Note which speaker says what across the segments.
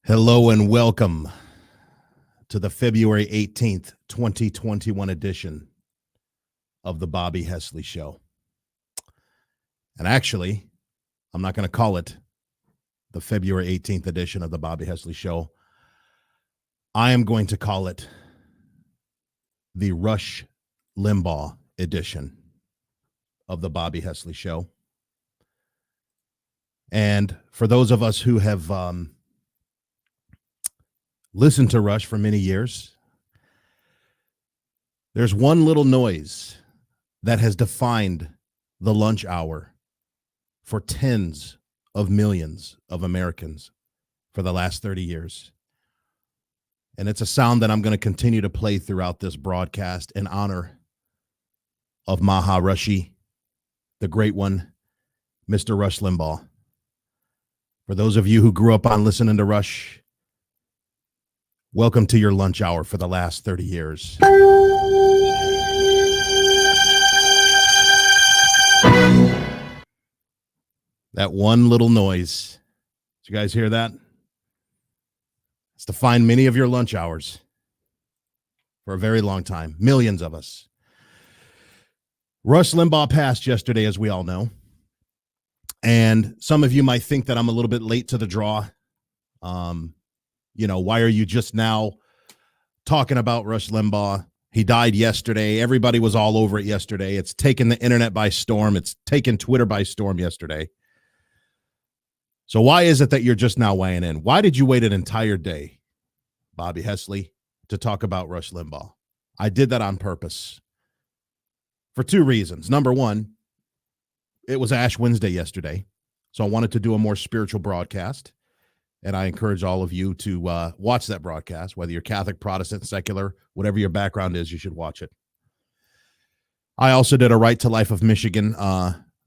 Speaker 1: Hello and welcome to the February 18th, 2021 edition of the Bobby Hesley Show. And actually, I'm not going to call it the February 18th edition of the Bobby Hesley Show. I am going to call it the Rush Limbaugh Edition of the Bobby Hesley Show. And for those of us who have listened to Rush for many years, there's one little noise that has defined the lunch hour for tens of millions of Americans for the last 30 years. And it's a sound that I'm going to continue to play throughout this broadcast in honor of Maharishi, the great one, Mr. Rush Limbaugh. For those of you who grew up on listening to Rush, welcome to your lunch hour for the last 30 years. That one little noise. Did you guys hear that? It's defined many of your lunch hours for a very long time. Millions of us. Rush Limbaugh passed yesterday, as we all know. And some of you might think that I'm a little bit late to the draw. Why are you just now talking about Rush Limbaugh? He died yesterday. Everybody was all over it yesterday. It's taken the internet by storm. It's taken Twitter by storm yesterday. So why is it that you're just now weighing in? Why did you wait an entire day, Bobby Hesley, to talk about Rush Limbaugh? I did that on purpose for two reasons. Number one, it was Ash Wednesday yesterday, so I wanted to do a more spiritual broadcast. And I encourage all of you to watch that broadcast, whether you're Catholic, Protestant, secular, whatever your background is, you should watch it. I also did a Right to Life of Michigan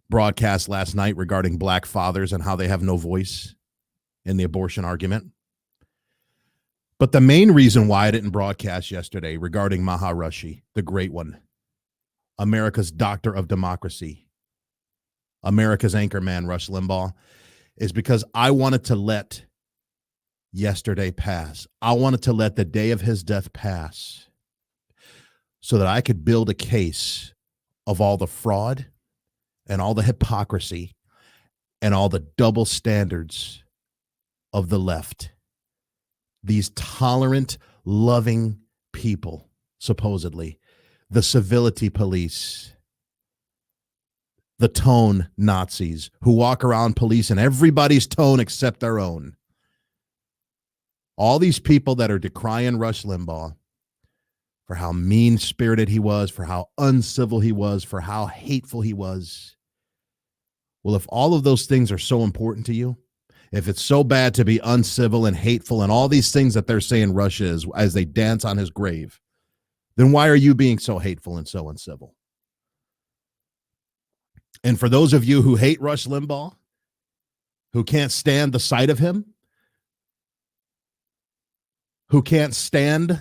Speaker 1: broadcast last night regarding black fathers and how they have no voice in the abortion argument. But the main reason why I didn't broadcast yesterday regarding Maharishi, the great one, America's doctor of democracy, America's anchor man, Rush Limbaugh, is because I wanted to let yesterday pass. I wanted to let the day of his death pass so that I could build a case of all the fraud and all the hypocrisy and all the double standards of the left. These tolerant, loving people, supposedly, the civility police, the tone Nazis who walk around policing everybody's tone except their own. All these people that are decrying Rush Limbaugh for how mean-spirited he was, for how uncivil he was, for how hateful he was. Well, if all of those things are so important to you, if it's so bad to be uncivil and hateful and all these things that they're saying Rush is as they dance on his grave, then why are you being so hateful and so uncivil? And for those of you who hate Rush Limbaugh, who can't stand the sight of him, who can't stand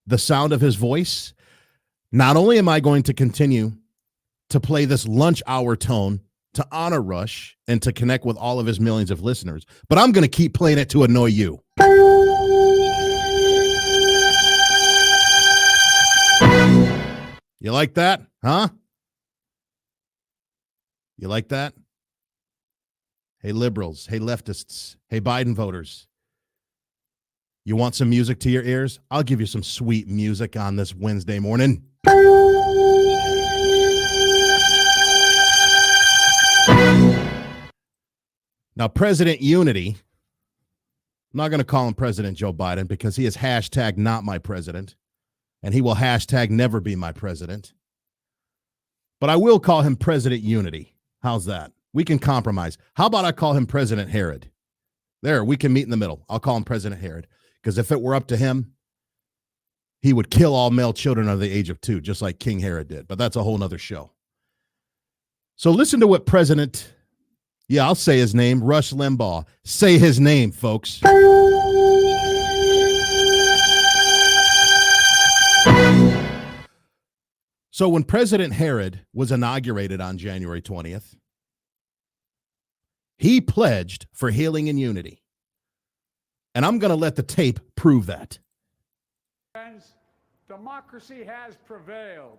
Speaker 1: the sound of his voice, not only am I going to continue to play this lunch hour tone to honor Rush and to connect with all of his millions of listeners, but I'm going to keep playing it to annoy you. You like that? Huh? You like that? Hey, liberals. Hey, leftists. Hey, Biden voters. You want some music to your ears? I'll give you some sweet music on this Wednesday morning. Now, President Unity, I'm not going to call him President Joe Biden because he is hashtag not my president, and he will hashtag never be my president. But I will call him President Unity. How's that? We can compromise. How about I call him President Herod? There, we can meet in the middle. I'll call him President Herod, because if it were up to him, he would kill all male children under the age of 2, just like King Herod did. But that's a whole nother show. So listen to what I'll say his name, Rush Limbaugh. Say his name, folks. So when President Herod was inaugurated on January 20th, he pledged for healing and unity. And I'm going to let the tape prove that.
Speaker 2: Friends, democracy has prevailed.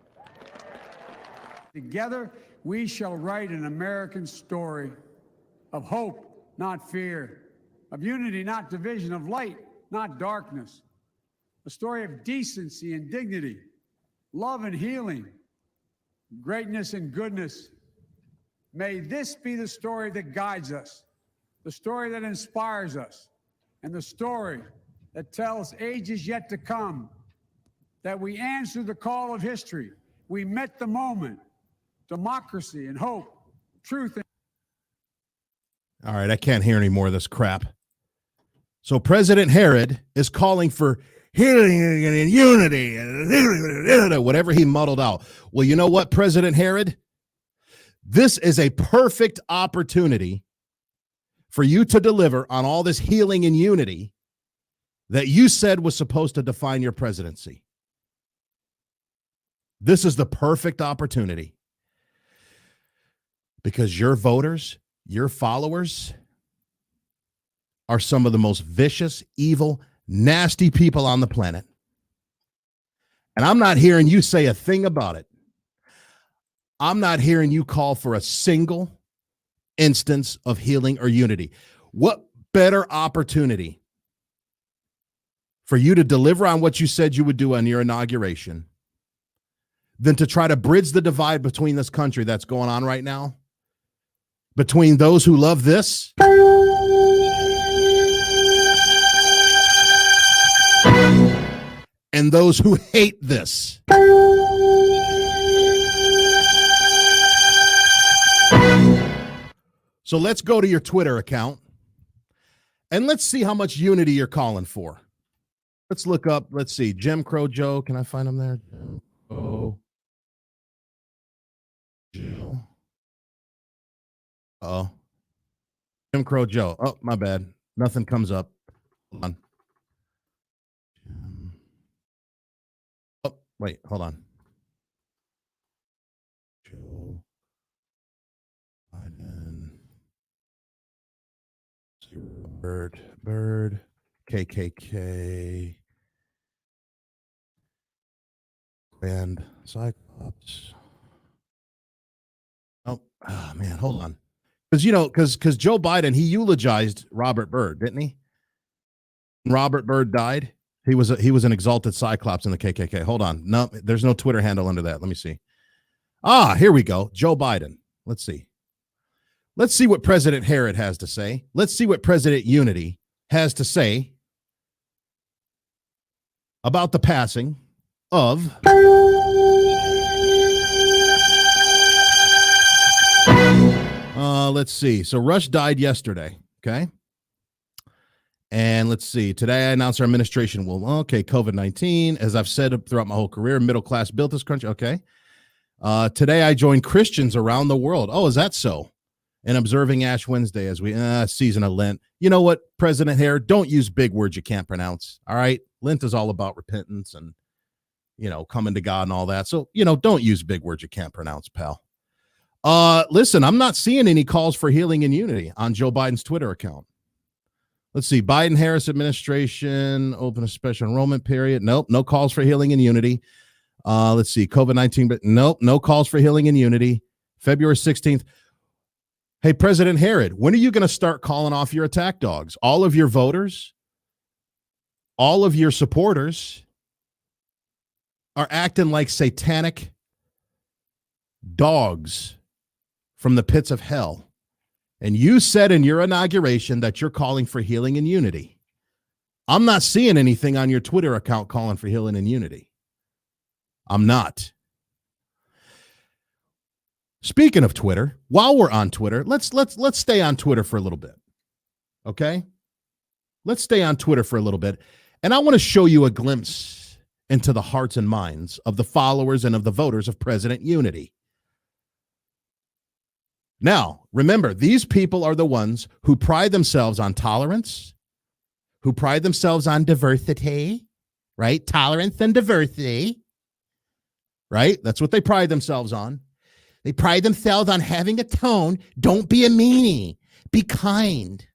Speaker 2: Together, we shall write an American story of hope, not fear, of unity, not division, of light, not darkness, a story of decency and dignity, love and healing, greatness and goodness. May this be the story that guides us, the story that inspires us, and the story that tells ages yet to come that we answered the call of history. We met the moment, democracy and hope, truth.
Speaker 1: All right, I can't hear any more of this crap. So President Herod is calling for healing and unity, and whatever he muddled out. Well, you know what, President Herod? This is a perfect opportunity for you to deliver on all this healing and unity that you said was supposed to define your presidency. This is the perfect opportunity, because your voters, your followers, are some of the most vicious, evil, nasty people on the planet. And I'm not hearing you say a thing about it. I'm not hearing you call for a single instance of healing or unity. What better opportunity for you to deliver on what you said you would do on your inauguration than to try to bridge the divide between this country that's going on right now, between those who love this and those who hate this. So let's go to your Twitter account and let's see how much unity you're calling for. Let's look up, let's see, Jim Crow Joe. Can I find him there? Oh, Joe. Oh, Jim Crow Joe. Oh, my bad. Nothing comes up. Hold on. Oh, wait, hold on. Joe Biden. Bird, KKK, and Cyclops. Oh man, hold on. Because Joe Biden, he eulogized Robert Byrd, didn't he? When Robert Byrd died, he was an exalted Cyclops in the KKK. Hold on. No, there's no Twitter handle under that. Let me see. Here we go. Joe Biden. Let's see. Let's see what President Herod has to say. Let's see what President Unity has to say about the passing of let's see. So Rush died yesterday, okay? And let's see. Today I announced our administration will, COVID-19, as I've said throughout my whole career, middle class built this country, okay? Today I joined Christians around the world. Oh, is that so? And observing Ash Wednesday as we season of Lent. You know what, President Herod, don't use big words you can't pronounce. All right, Lent is all about repentance and coming to God and all that. So don't use big words you can't pronounce, pal. Listen, I'm not seeing any calls for healing and unity on Joe Biden's Twitter account. Let's see, Biden-Harris administration open a special enrollment period. Nope, no calls for healing and unity. Let's see, COVID-19, but nope, no calls for healing and unity. February 16th. Hey, President Herod, when are you going to start calling off your attack dogs? All of your voters, all of your supporters are acting like satanic dogs from the pits of hell. And you said in your inauguration that you're calling for healing and unity. I'm not seeing anything on your Twitter account calling for healing and unity. I'm not. Speaking of Twitter, while we're on Twitter, let's stay on Twitter for a little bit. Okay? let's stay on Twitter for a little bit. And I want to show you a glimpse into the hearts and minds of the followers and of the voters of President Unity. Now, remember, these people are the ones who pride themselves on tolerance, who pride themselves on diversity, right? Tolerance and diversity, right? That's what they pride themselves on. They pride themselves on having a tone. Don't be a meanie. Be kind.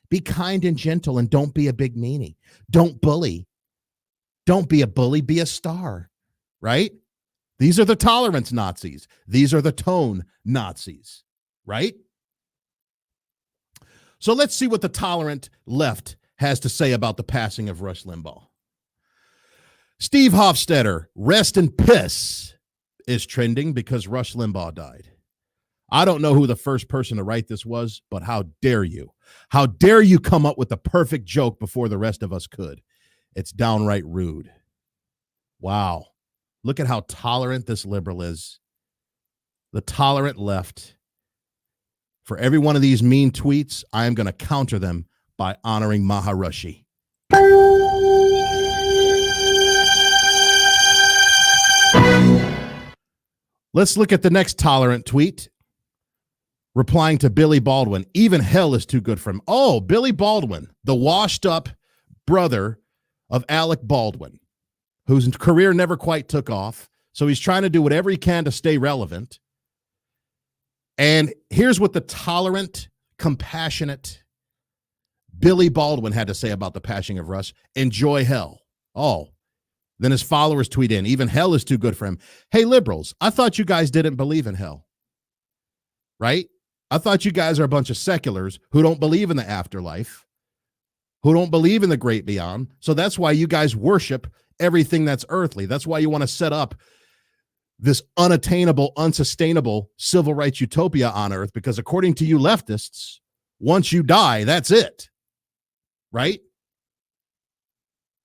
Speaker 1: Be kind and gentle, and don't be a big meanie. Don't bully. Don't be a bully. Be a star, right? These are the tolerance Nazis. These are the tone Nazis, right? So let's see what the tolerant left has to say about the passing of Rush Limbaugh. Steve Hofstetter, rest in piss, is trending because Rush Limbaugh died. I don't know who the first person to write this was, but how dare you? How dare you come up with the perfect joke before the rest of us could? It's downright rude. Wow. Look at how tolerant this liberal is. The tolerant left. For every one of these mean tweets, I am going to counter them by honoring Maharishi. Let's look at the next tolerant tweet. Replying to Billy Baldwin, even hell is too good for him. Oh, Billy Baldwin, the washed up brother of Alec Baldwin, whose career never quite took off. So he's trying to do whatever he can to stay relevant. And here's what the tolerant, compassionate Billy Baldwin had to say about the passing of Rush. Enjoy hell. Oh, then his followers tweet in, even hell is too good for him. Hey, liberals, I thought you guys didn't believe in hell, right? I thought you guys are a bunch of seculars who don't believe in the afterlife, who don't believe in the great beyond. So that's why you guys worship everything that's earthly. That's why you want to set up this unattainable, unsustainable civil rights utopia on earth, because according to you leftists, once you die, that's it, right?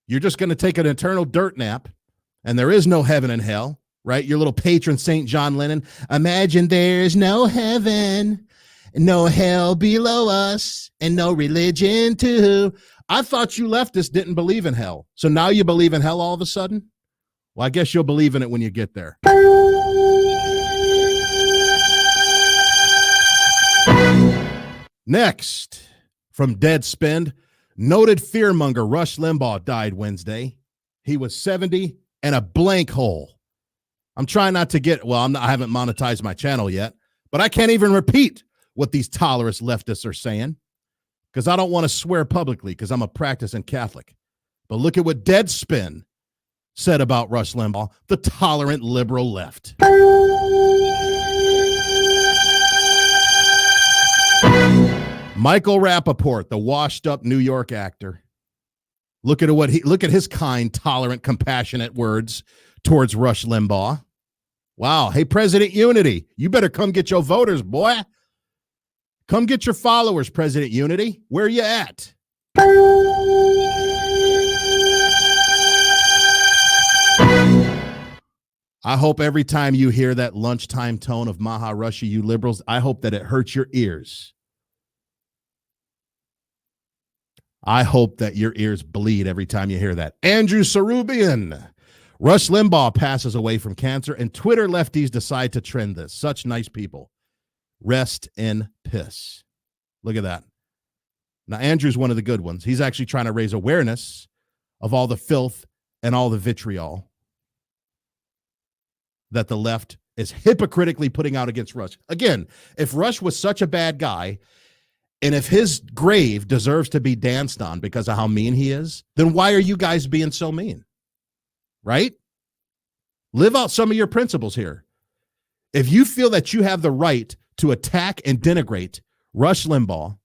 Speaker 1: You're just going to take an eternal dirt nap, and there is no heaven and hell, right? Your little patron Saint John Lennon. Imagine there's no heaven, no hell below us, and no religion too. I thought you leftists didn't believe in hell. So now you believe in hell all of a sudden? Well, I guess you'll believe in it when you get there. Next, from Deadspin, noted fearmonger Rush Limbaugh died Wednesday. He was 70 and a blank hole. I'm trying not to get, I haven't monetized my channel yet, but I can't even repeat what these tolerant leftists are saying because I don't want to swear publicly because I'm a practicing Catholic. But look at what Deadspin said about Rush Limbaugh, the tolerant liberal left. Michael Rappaport, the washed-up New York actor. Look at his kind, tolerant, compassionate words towards Rush Limbaugh. Wow. Hey, President Unity, you better come get your voters, boy. Come get your followers, President Unity. Where you at? I hope every time you hear that lunchtime tone of Maharishi, you liberals, I hope that it hurts your ears. I hope that your ears bleed every time you hear that. Andrew Sarubian. Rush Limbaugh passes away from cancer, and Twitter lefties decide to trend this. Such nice people. Rest in piss. Look at that. Now, Andrew's one of the good ones. He's actually trying to raise awareness of all the filth and all the vitriol that the left is hypocritically putting out against Rush. Again, if Rush was such a bad guy, and if his grave deserves to be danced on because of how mean he is, then why are you guys being so mean? Right? Live out some of your principles here. If you feel that you have the right to attack and denigrate Rush Limbaugh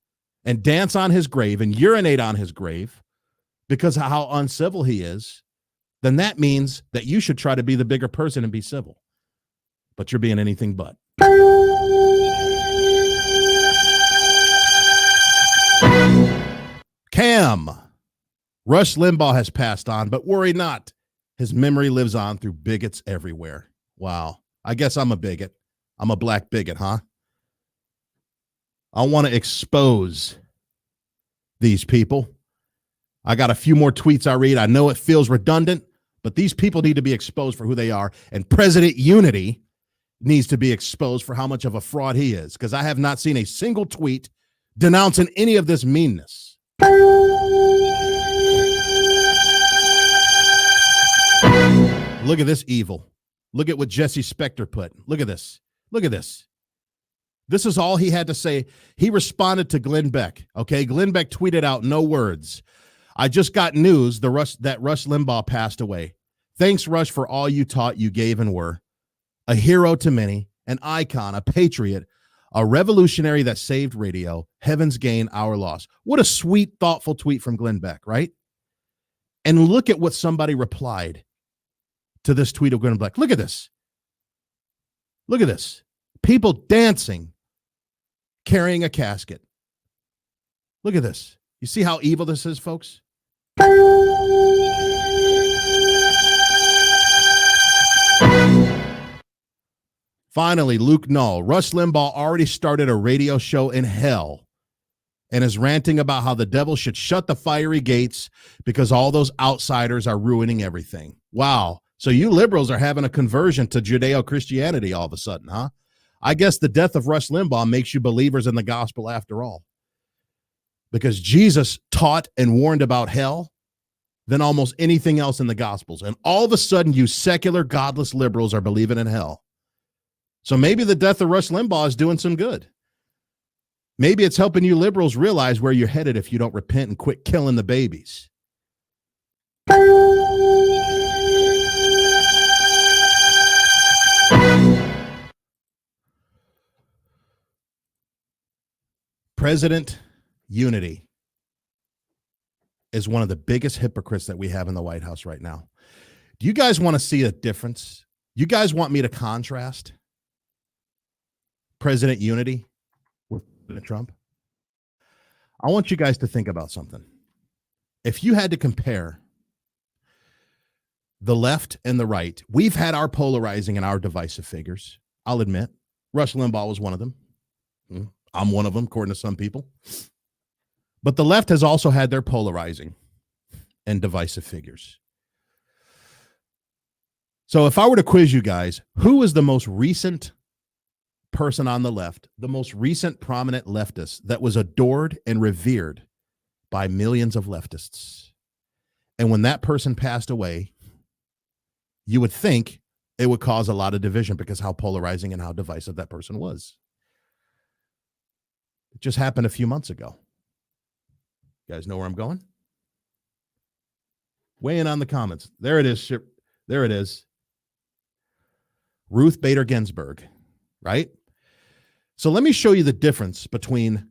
Speaker 1: and dance on his grave and urinate on his grave because of how uncivil he is, then that means that you should try to be the bigger person and be civil. But you're being anything but. Cam. Rush Limbaugh has passed on, but worry not. His memory lives on through bigots everywhere. Wow. I guess I'm a bigot. I'm a black bigot, huh? I want to expose these people I got a few more tweets I read. I know it feels redundant, but these people need to be exposed for who they are. And President Unity needs to be exposed for how much of a fraud he is, because I have not seen a single tweet denouncing any of this meanness. Look at this evil. Look at what Jesse Spector put. Look at this. Look at this. This is all he had to say. He responded to Glenn Beck. Okay, Glenn Beck tweeted out, no words. I just got news that Rush Limbaugh passed away. Thanks, Rush, for all you taught, you gave, and were. A hero to many, an icon, a patriot, a revolutionary that saved radio. Heaven's gain, our loss. What a sweet, thoughtful tweet from Glenn Beck, right? And look at what somebody replied to this tweet of Glenn Beck. Look at this. Look at this. People dancing, carrying a casket. Look at this. You see how evil this is, folks? Finally, Luke Null. Rush Limbaugh already started a radio show in hell and is ranting about how the devil should shut the fiery gates because all those outsiders are ruining everything. Wow. So you liberals are having a conversion to Judeo-Christianity all of a sudden, huh? I guess the death of Rush Limbaugh makes you believers in the gospel after all. Because Jesus taught and warned about hell than almost anything else in the gospels. And all of a sudden, you secular, godless liberals are believing in hell. So maybe the death of Rush Limbaugh is doing some good. Maybe it's helping you liberals realize where you're headed if you don't repent and quit killing the babies. President Unity is one of the biggest hypocrites that we have in the White House right now. Do you guys want to see a difference? You guys want me to contrast President Unity with President Trump? I want you guys to think about something. If you had to compare the left and the right, we've had our polarizing and our divisive figures. I'll admit, Rush Limbaugh was one of them. I'm one of them, according to some people. But the left has also had their polarizing and divisive figures. So if I were to quiz you guys, who is the most recent person on the left, the most recent prominent leftist that was adored and revered by millions of leftists? And when that person passed away, you would think it would cause a lot of division because how polarizing and how divisive that person was. It just happened a few months ago. You guys know where I'm going? Weigh in on the comments. There it is. There it is. Ruth Bader Ginsburg, right? So let me show you the difference between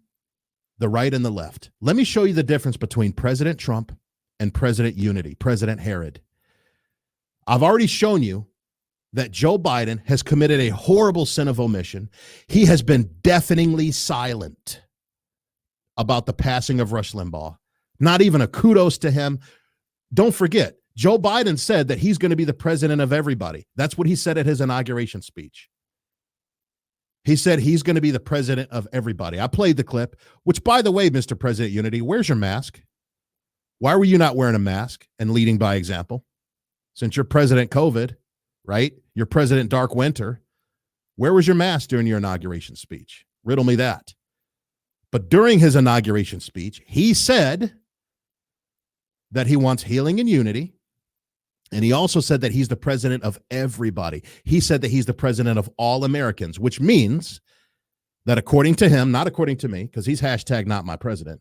Speaker 1: the right and the left. Let me show you the difference between President Trump and President Unity, President Herod. I've already shown you that Joe Biden has committed a horrible sin of omission. He has been deafeningly silent about the passing of Rush Limbaugh. Not even a kudos to him. Don't forget, Joe Biden said that he's going to be the president of everybody. That's what he said at his inauguration speech. He said he's going to be the president of everybody. I played the clip, which, by the way, Mr. President Unity, where's your mask? Why were you not wearing a mask and leading by example? Since you're President COVID, right? You're President Dark Winter. Where was your mask during your inauguration speech? Riddle me that. But during his inauguration speech, he said that he wants healing and unity. And he also said that he's the president of everybody. He said that he's the president of all Americans, which means that according to him, not according to me, because he's hashtag not my president.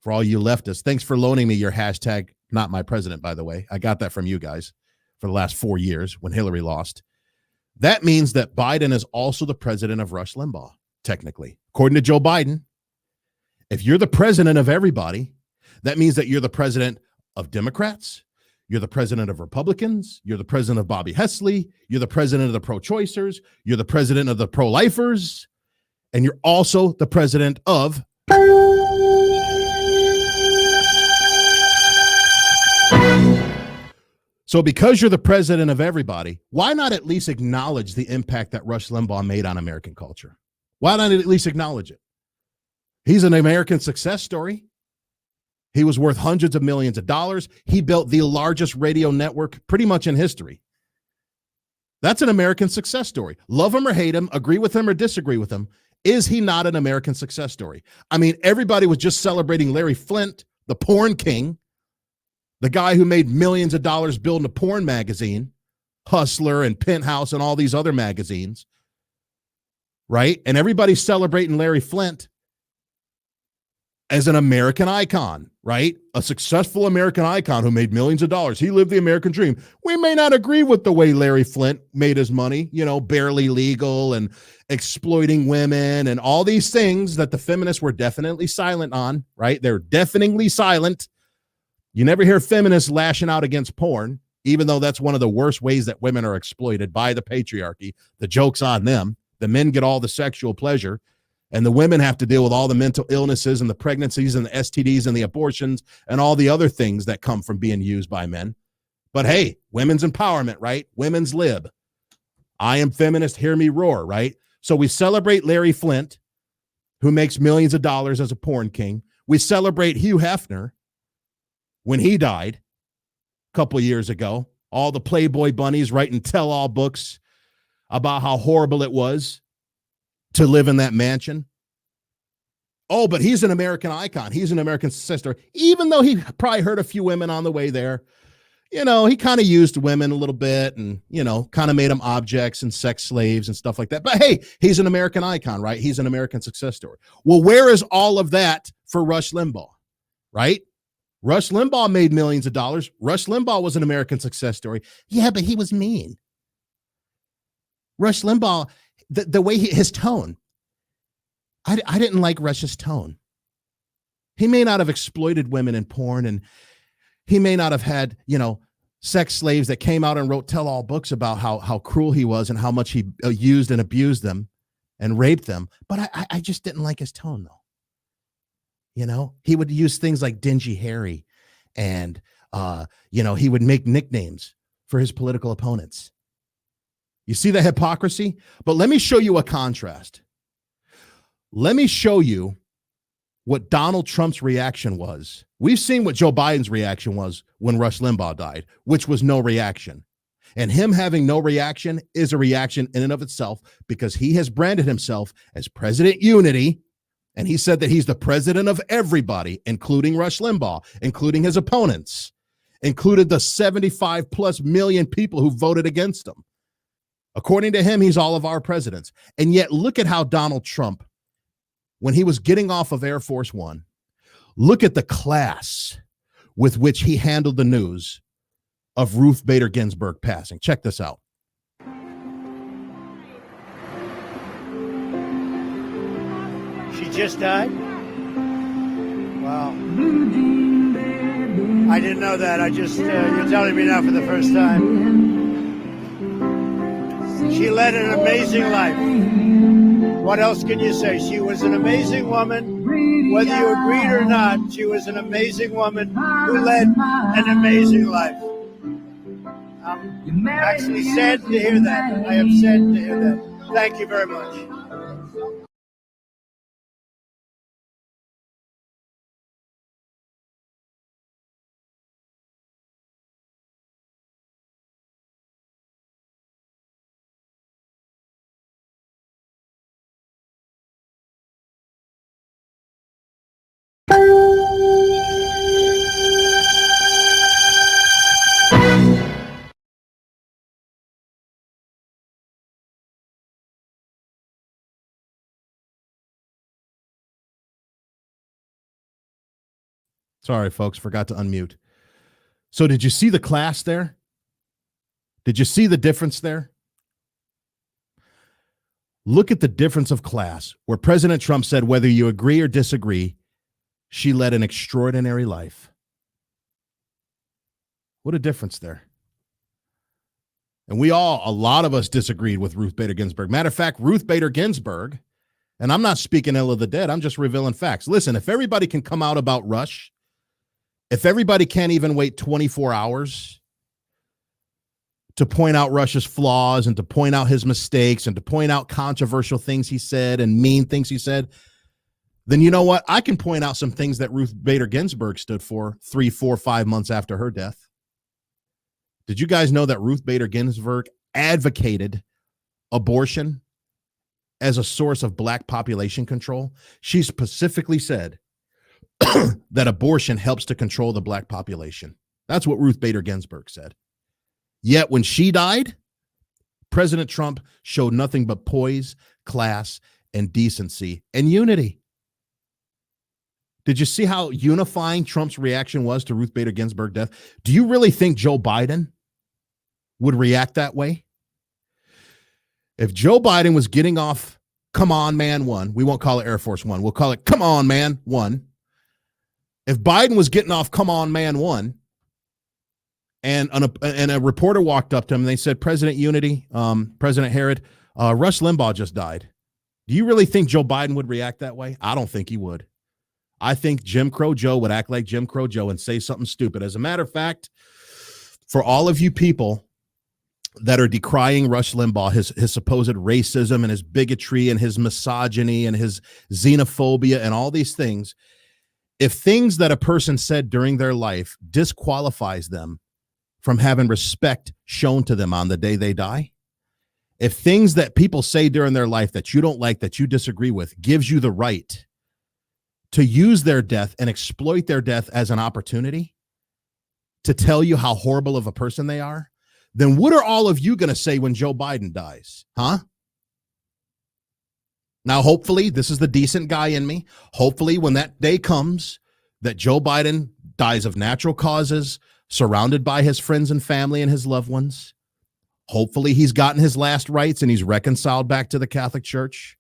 Speaker 1: For all you leftists, thanks for loaning me your hashtag not my president, by the way. I got that from you guys for the last 4 years when Hillary lost. That means that Biden is also the president of Rush Limbaugh, technically. According to Joe Biden, if you're the president of everybody, that means that you're the president of Democrats, you're the president of Republicans, you're the president of Bobby Hesley, you're the president of the pro-choicers, you're the president of the pro-lifers, and you're also the president of... So because you're the president of everybody, why not at least acknowledge the impact that Rush Limbaugh made on American culture? Why not at least acknowledge it? He's an American success story. He was worth hundreds of millions of dollars. He built the largest radio network pretty much in history. That's an American success story. Love him or hate him, agree with him or disagree with him. Is he not an American success story? I mean, everybody was just celebrating Larry Flynt, the porn king, the guy who made millions of dollars building a porn magazine, Hustler and Penthouse and all these other magazines, right? And everybody's celebrating Larry Flynt as an American icon, right? A successful American icon who made millions of dollars. He lived the American dream. We may not agree with the way Larry Flynt made his money, barely legal and exploiting women and all these things that the feminists were definitely silent on, right? They're deafeningly silent. You never hear feminists lashing out against porn, even though that's one of the worst ways that women are exploited by the patriarchy. The joke's on them. The men get all the sexual pleasure, and the women have to deal with all the mental illnesses and the pregnancies and the STDs and the abortions and all the other things that come from being used by men. But hey, women's empowerment, right? Women's lib. I am feminist, hear me roar, right? So we celebrate Larry Flynt, who makes millions of dollars as a porn king. We celebrate Hugh Hefner when he died a couple of years ago. All the Playboy bunnies writing tell-all books about how horrible it was to live in that mansion. Oh, but he's an American icon. He's an American success story. Even though he probably hurt a few women on the way there, he kind of used women a little bit and, kind of made them objects and sex slaves and stuff like that. But hey, he's an American icon, right? He's an American success story. Well, where is all of that for Rush Limbaugh, right? Rush Limbaugh made millions of dollars. Rush Limbaugh was an American success story. Yeah, but he was mean. Rush Limbaugh, the way his tone, I didn't like Rush's tone. He may not have exploited women in porn, and he may not have had, sex slaves that came out and wrote tell-all books about how cruel he was and how much he used and abused them and raped them. But I just didn't like his tone, though. He would use things like Dingy Harry, and, he would make nicknames for his political opponents. You see the hypocrisy? But let me show you a contrast. Let me show you what Donald Trump's reaction was. We've seen what Joe Biden's reaction was when Rush Limbaugh died, which was no reaction. And him having no reaction is a reaction in and of itself, because he has branded himself as President Unity. And he said that he's the president of everybody, including Rush Limbaugh, including his opponents, included the 75 plus million people who voted against him. According to him, he's all of our presidents. And yet look at how Donald Trump, when he was getting off of Air Force One, look at the class with which he handled the news of Ruth Bader Ginsburg passing. Check this out.
Speaker 3: She just died? Wow. I didn't know that. You're telling me now for the first time. She led an amazing life. What else can you say? She was an amazing woman. Whether you agreed or not, she was an amazing woman who led an amazing life. I'm actually sad to hear that. I am sad to hear that. Thank you very much.
Speaker 1: Sorry, folks, forgot to unmute. So did you see the class there? Did you see the difference there? Look at the difference of class, where President Trump said, whether you agree or disagree, she led an extraordinary life. What a difference there. And a lot of us disagreed with Ruth Bader Ginsburg. Matter of fact, Ruth Bader Ginsburg, and I'm not speaking ill of the dead, I'm just revealing facts. Listen, if everybody can come out about Rush, if everybody can't even wait 24 hours to point out Rush's flaws and to point out his mistakes and to point out controversial things he said and mean things he said, then you know what? I can point out some things that Ruth Bader Ginsburg stood for 3, 4, 5 months after her death. Did you guys know that Ruth Bader Ginsburg advocated abortion as a source of black population control? She specifically said that abortion helps to control the black population. That's what Ruth Bader Ginsburg said. Yet when she died, President Trump showed nothing but poise, class, and decency and unity. Did you see how unifying Trump's reaction was to Ruth Bader Ginsburg's death? Do you really think Joe Biden would react that way? If Joe Biden was getting off Come On Man 1, we won't call it Air Force One, we'll call it Come On Man 1. If Biden was getting off Come On Man 1 and a reporter walked up to him and they said, President Unity, President Herod, Rush Limbaugh just died. Do you really think Joe Biden would react that way? I don't think he would. I think Jim Crow Joe would act like Jim Crow Joe and say something stupid. As a matter of fact, for all of you people that are decrying Rush Limbaugh, his supposed racism and his bigotry and his misogyny and his xenophobia and all these things, if things that a person said during their life disqualifies them from having respect shown to them on the day they die, if things that people say during their life that you don't like, that you disagree with, gives you the right to use their death and exploit their death as an opportunity to tell you how horrible of a person they are, then what are all of you going to say when Joe Biden dies? Huh? Now, hopefully, this is the decent guy in me. Hopefully, when that day comes that Joe Biden dies of natural causes, surrounded by his friends and family and his loved ones, hopefully he's gotten his last rites and he's reconciled back to the Catholic Church.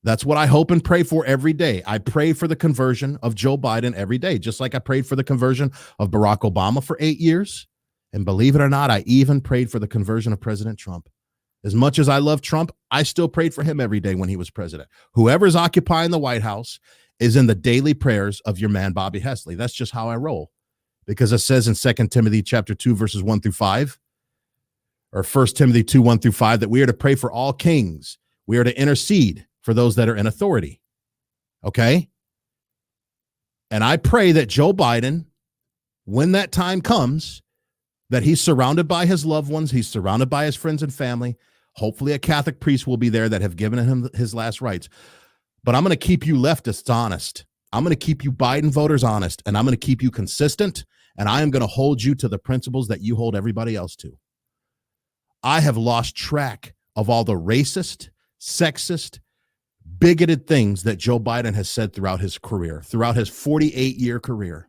Speaker 1: That's what I hope and pray for every day. I pray for the conversion of Joe Biden every day, just like I prayed for the conversion of Barack Obama for 8 years. And believe it or not, I even prayed for the conversion of President Trump. As much as I love Trump, I still prayed for him every day when he was president. Whoever's occupying the White House is in the daily prayers of your man, Bobby Hesley. That's just how I roll. Because it says in 2 Timothy chapter 2, verses 1 through 5, or 1 Timothy 2, 1 through 5, that we are to pray for all kings. We are to intercede for those that are in authority. Okay? And I pray that Joe Biden, when that time comes, that he's surrounded by his loved ones, he's surrounded by his friends and family. Hopefully a Catholic priest will be there that have given him his last rites. But I'm going to keep you leftists honest. I'm going to keep you Biden voters honest, and I'm going to keep you consistent, and I am going to hold you to the principles that you hold everybody else to. I have lost track of all the racist, sexist, bigoted things that Joe Biden has said throughout his career, throughout his 48-year career.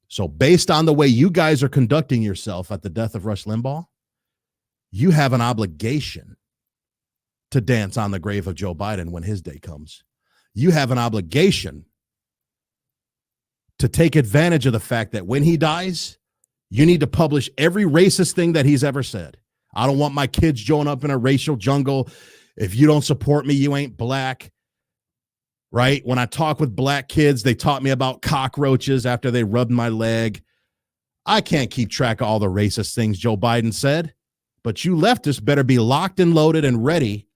Speaker 1: So based on the way you guys are conducting yourself at the death of Rush Limbaugh, you have an obligation to dance on the grave of Joe Biden when his day comes. You have an obligation to take advantage of the fact that when he dies, you need to publish every racist thing that he's ever said. I don't want my kids growing up in a racial jungle. If you don't support me, you ain't black. Right? When I talk with black kids, they taught me about cockroaches after they rubbed my leg. I can't keep track of all the racist things Joe Biden said, but you leftists better be locked and loaded and ready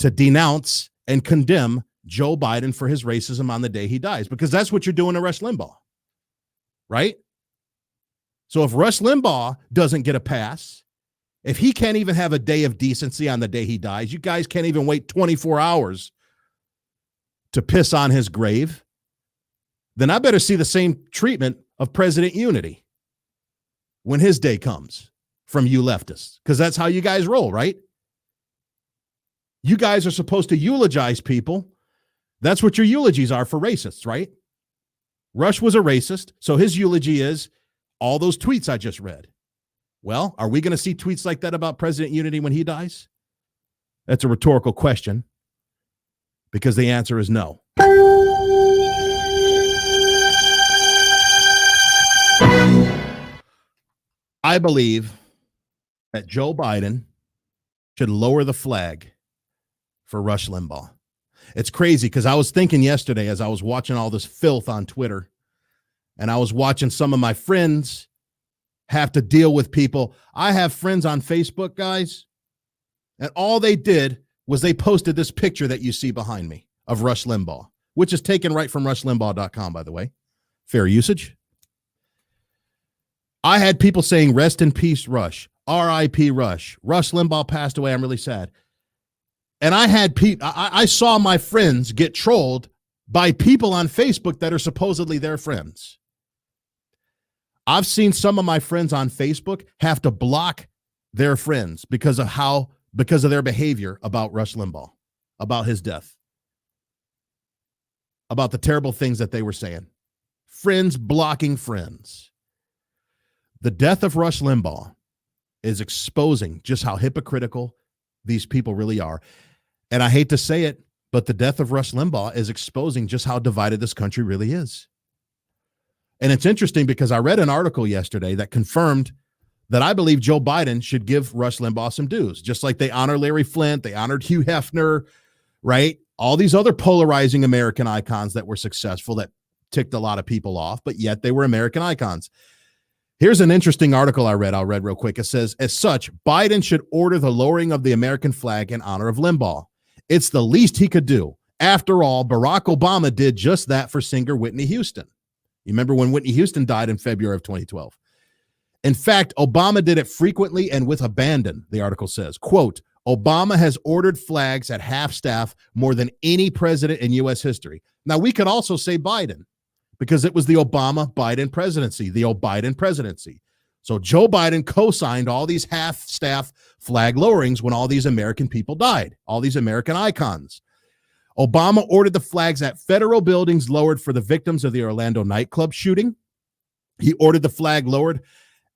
Speaker 1: to denounce and condemn Joe Biden for his racism on the day he dies, because that's what you're doing to Rush Limbaugh, right? So if Rush Limbaugh doesn't get a pass, if he can't even have a day of decency on the day he dies, you guys can't even wait 24 hours to piss on his grave, then I better see the same treatment of President Unity when his day comes from you leftists, because that's how you guys roll, right? You guys are supposed to eulogize people. That's what your eulogies are for racists, right? Rush was a racist, so his eulogy is all those tweets I just read. Well, are we going to see tweets like that about President Unity when he dies? That's a rhetorical question, because the answer is no. I believe that Joe Biden should lower the flag for Rush Limbaugh. It's crazy because I was thinking yesterday as I was watching all this filth on Twitter, and I was watching some of my friends have to deal with people. I have friends on Facebook, guys, and all they did was they posted this picture that you see behind me of Rush Limbaugh. which is taken right from rushlimbaugh.com, by the way. Fair usage. I had people saying, rest in peace, Rush. R.I.P. Rush. Rush Limbaugh passed away. I'm really sad. And I had people, I saw my friends get trolled by people on Facebook that are supposedly their friends. I've seen some of my friends on Facebook have to block their friends because of their behavior about Rush Limbaugh, about his death, about the terrible things that they were saying. Friends blocking friends. The death of Rush Limbaugh is exposing just how hypocritical these people really are. And I hate to say it, but the death of Rush Limbaugh is exposing just how divided this country really is. And it's interesting because I read an article yesterday that confirmed that I believe Joe Biden should give Rush Limbaugh some dues, just like they honor Larry Flint, they honored Hugh Hefner, right? All these other polarizing American icons that were successful that ticked a lot of people off, but yet they were American icons. Here's an interesting article I'll read real quick. It says, as such, Biden should order the lowering of the American flag in honor of Limbaugh. It's the least he could do. After all, Barack Obama did just that for singer Whitney Houston. You remember when Whitney Houston died in February of 2012? In fact, Obama did it frequently and with abandon, the article says. Quote, Obama has ordered flags at half-staff more than any president in U.S. history. Now, we could also say Biden because it was the Obama-Biden presidency, the O'Biden presidency. So Joe Biden co-signed all these half-staff flag lowerings when all these American people died, all these American icons. Obama ordered the flags at federal buildings lowered for the victims of the Orlando nightclub shooting. He ordered the flag lowered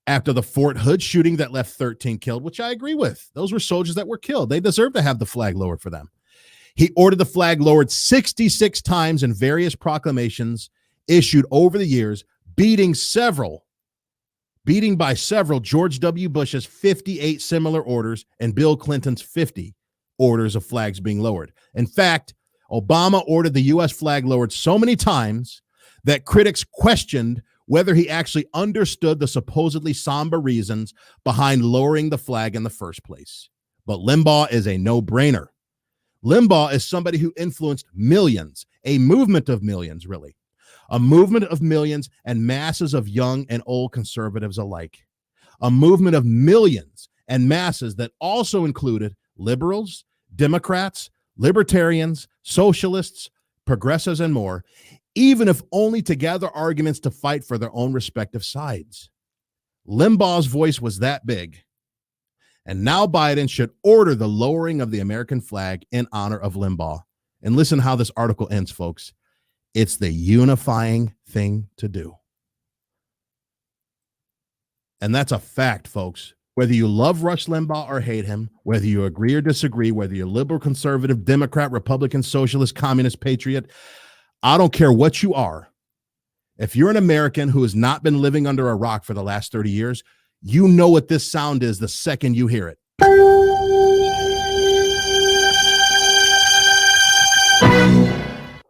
Speaker 1: after the Fort Hood shooting that left 13 killed, which I agree with. Those were soldiers that were killed. They deserve to have the flag lowered for them. He ordered the flag lowered 66 times in various proclamations issued over the years, beating by several George W. Bush's 58 similar orders and Bill Clinton's 50 orders of flags being lowered. In fact, Obama ordered the U.S. flag lowered so many times that critics questioned whether he actually understood the supposedly somber reasons behind lowering the flag in the first place. But Limbaugh is a no-brainer. Limbaugh is somebody who influenced millions, a movement of millions, really. A movement of millions and masses of young and old conservatives alike. A movement of millions and masses that also included liberals, Democrats, libertarians, socialists, progressives, and more, even if only to gather arguments to fight for their own respective sides. Limbaugh's voice was that big. And now Biden should order the lowering of the American flag in honor of Limbaugh. And listen how this article ends, folks. It's the unifying thing to do. And that's a fact, folks. Whether you love Rush Limbaugh or hate him, whether you agree or disagree, whether you're liberal, conservative, Democrat, Republican, socialist, communist, patriot, I don't care what you are. If you're an American who has not been living under a rock for the last 30 years, you know what this sound is the second you hear it.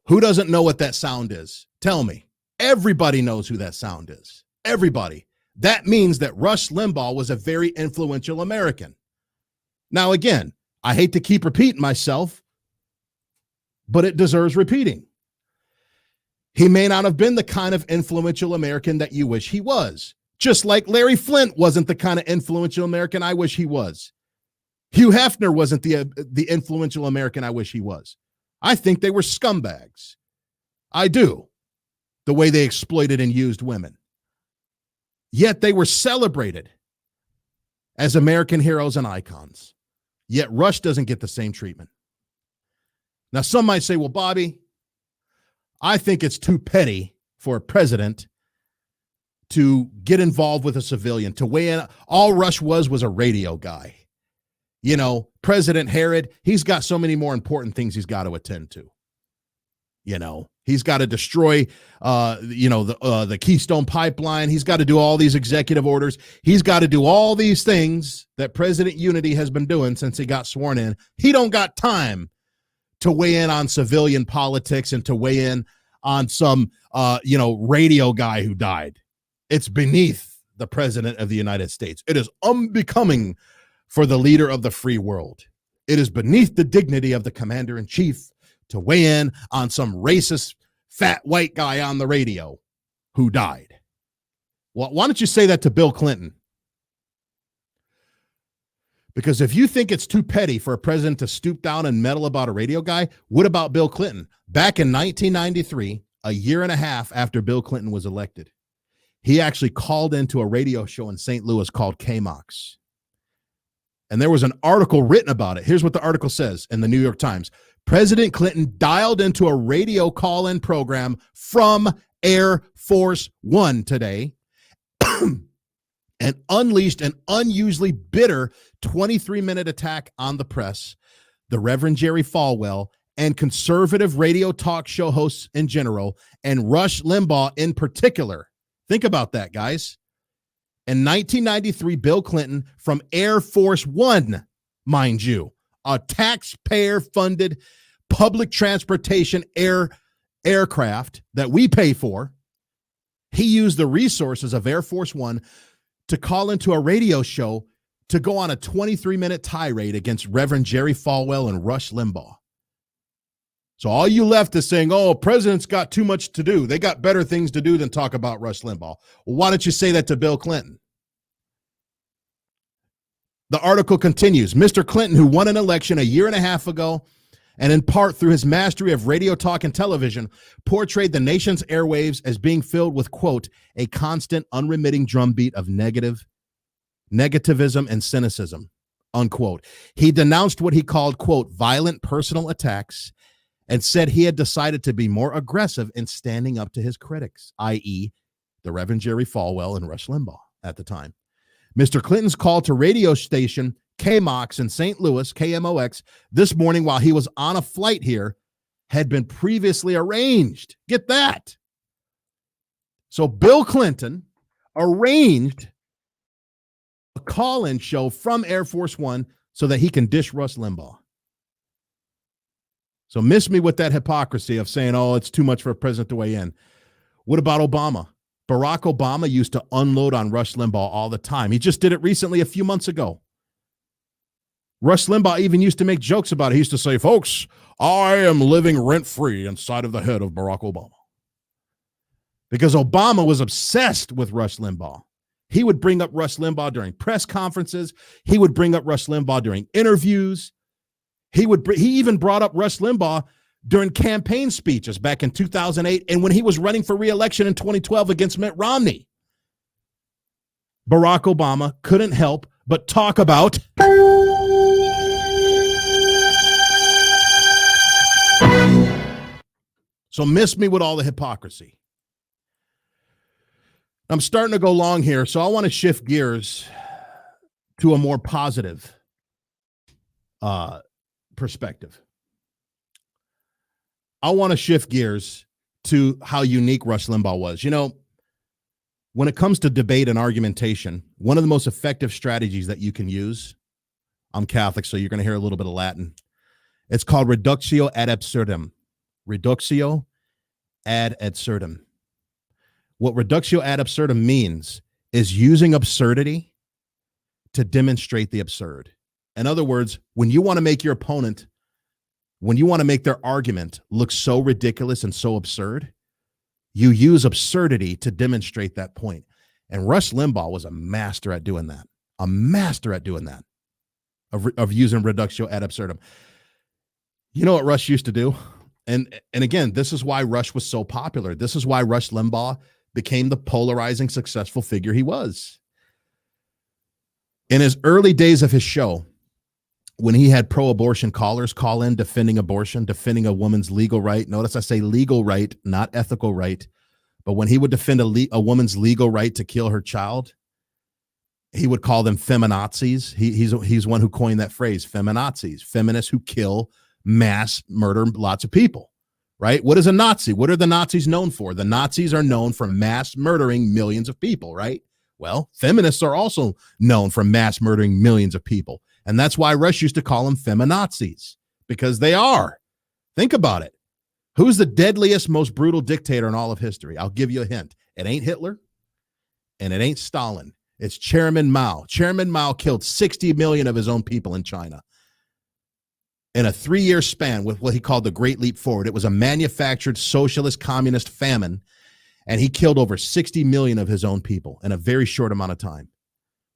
Speaker 1: Who doesn't know what that sound is? Tell me. Everybody knows who that sound is. Everybody. That means that Rush Limbaugh was a very influential American. Now, again, I hate to keep repeating myself, but it deserves repeating. He may not have been the kind of influential American that you wish he was. Just like Larry Flint wasn't the kind of influential American I wish he was. Hugh Hefner wasn't the influential American I wish he was. I think they were scumbags. I do. The way they exploited and used women. Yet they were celebrated as American heroes and icons. Yet Rush doesn't get the same treatment. Now, some might say, well, Bobby, I think it's too petty for a president to get involved with a civilian, to weigh in. All Rush was a radio guy. You know, President Herod, he's got so many more important things he's got to attend to. You know, he's got to destroy, the Keystone Pipeline. He's got to do all these executive orders. He's got to do all these things that President Unity has been doing since he got sworn in. He don't got time to weigh in on civilian politics and to weigh in on some, radio guy who died. It's beneath the president of the United States. It is unbecoming for the leader of the free world. It is beneath the dignity of the commander-in-chief to weigh in on some racist fat white guy on the radio who died. Well, why don't you say that to Bill Clinton? Because if you think it's too petty for a president to stoop down and meddle about a radio guy, what about Bill Clinton? Back in 1993, a year and a half after Bill Clinton was elected, he actually called into a radio show in St. Louis called KMOX. And there was an article written about it. Here's what the article says in the New York Times. President Clinton dialed into a radio call-in program from Air Force One today and unleashed an unusually bitter 23-minute attack on the press, the Reverend Jerry Falwell, and conservative radio talk show hosts in general, and Rush Limbaugh in particular. Think about that, guys. In 1993, Bill Clinton from Air Force One, mind you, a taxpayer-funded public transportation aircraft that we pay for, he used the resources of Air Force One to call into a radio show to go on a 23-minute tirade against Reverend Jerry Falwell and Rush Limbaugh. So all you left is saying, oh, president's got too much to do. They got better things to do than talk about Rush Limbaugh. Well, why don't you say that to Bill Clinton? The article continues. Mr. Clinton, who won an election a year and a half ago, and in part through his mastery of radio talk and television, portrayed the nation's airwaves as being filled with, quote, a constant, unremitting drumbeat of negativism and cynicism, unquote. He denounced what he called, quote, violent personal attacks, and said he had decided to be more aggressive in standing up to his critics, i.e., the Reverend Jerry Falwell and Rush Limbaugh at the time. Mr. Clinton's call to radio station KMOX in St. Louis, KMOX, this morning while he was on a flight here had been previously arranged. Get that. So Bill Clinton arranged a call-in show from Air Force One so that he can dish Rush Limbaugh. So miss me with that hypocrisy of saying, oh, it's too much for a president to weigh in. What about Obama? Barack Obama used to unload on Rush Limbaugh all the time. He just did it recently a few months ago. Rush Limbaugh even used to make jokes about it. He used to say, folks, I am living rent-free inside of the head of Barack Obama. Because Obama was obsessed with Rush Limbaugh. He would bring up Rush Limbaugh during press conferences. He would bring up Rush Limbaugh during interviews. He even brought up Rush Limbaugh during campaign speeches back in 2008 and when he was running for re-election in 2012 against Mitt Romney. Barack Obama couldn't help but talk about so miss me with all the hypocrisy. I'm starting to go long here, so I want to shift gears to a more positive perspective. I want to shift gears to how unique Rush Limbaugh was. You know, when it comes to debate and argumentation, one of the most effective strategies that you can use, I'm Catholic, so you're going to hear a little bit of Latin. It's called reductio ad absurdum. Reductio ad absurdum. What reductio ad absurdum means is using absurdity to demonstrate the absurd. In other words, when you want to make your opponent, when you want to make their argument look so ridiculous and so absurd, you use absurdity to demonstrate that point. And Rush Limbaugh was a master at doing that. A master at doing that, of using reductio ad absurdum. You know what Rush used to do? And again, this is why Rush was so popular. This is why Rush Limbaugh became the polarizing, successful figure he was. In his early days of his show, when he had pro-abortion callers call in defending abortion, defending a woman's legal right. Notice I say legal right, not ethical right. But when he would defend a woman's legal right to kill her child, he would call them feminazis. He's one who coined that phrase, feminazis, feminists who kill, mass murder lots of people, right? What is a Nazi? What are the Nazis known for? The Nazis are known for mass murdering millions of people, right? Well, feminists are also known for mass murdering millions of people. And that's why Rush used to call them feminazis, because they are. Think about it. Who's the deadliest, most brutal dictator in all of history? I'll give you a hint. It ain't Hitler, and it ain't Stalin. It's Chairman Mao. Chairman Mao killed 60 million of his own people in China. in a 3-year span with what he called the Great Leap Forward. It was a manufactured socialist communist famine, and he killed over 60 million of his own people in a very short amount of time.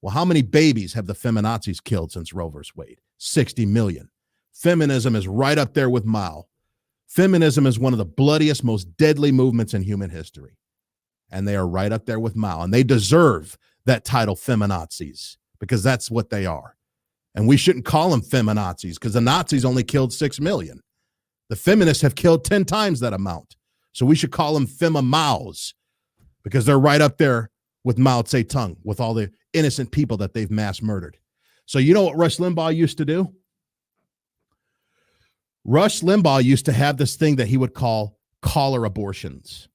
Speaker 1: Well, how many babies have the feminazis killed since Roe vs. Wade? 60 million. Feminism is right up there with Mao. Feminism is one of the bloodiest, most deadly movements in human history. And they are right up there with Mao. And they deserve that title, feminazis, because that's what they are. And we shouldn't call them feminazis because the Nazis only killed 6 million. The feminists have killed 10 times that amount. So we should call them fema-Maos because they're right up there with Mao Zedong, with all the innocent people that they've mass murdered. So you know what Rush Limbaugh used to do? Rush Limbaugh used to have this thing that he would call caller abortions,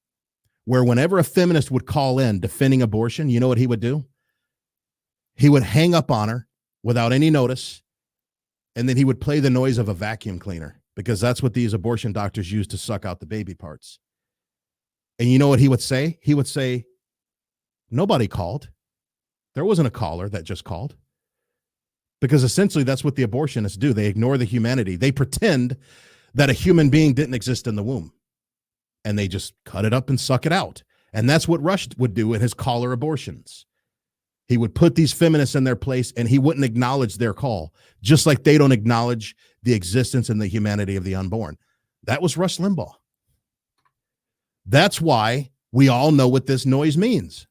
Speaker 1: where whenever a feminist would call in defending abortion, you know what he would do? He would hang up on her without any notice, and then he would play the noise of a vacuum cleaner because that's what these abortion doctors use to suck out the baby parts. And you know what he would say? He would say, nobody called. There wasn't a caller that just called. Because essentially that's what the abortionists do. They ignore the humanity. They pretend that a human being didn't exist in the womb. And they just cut it up and suck it out. And that's what Rush would do in his caller abortions. He would put these feminists in their place and he wouldn't acknowledge their call, just like they don't acknowledge the existence and the humanity of the unborn. That was Rush Limbaugh. That's why we all know what this noise means.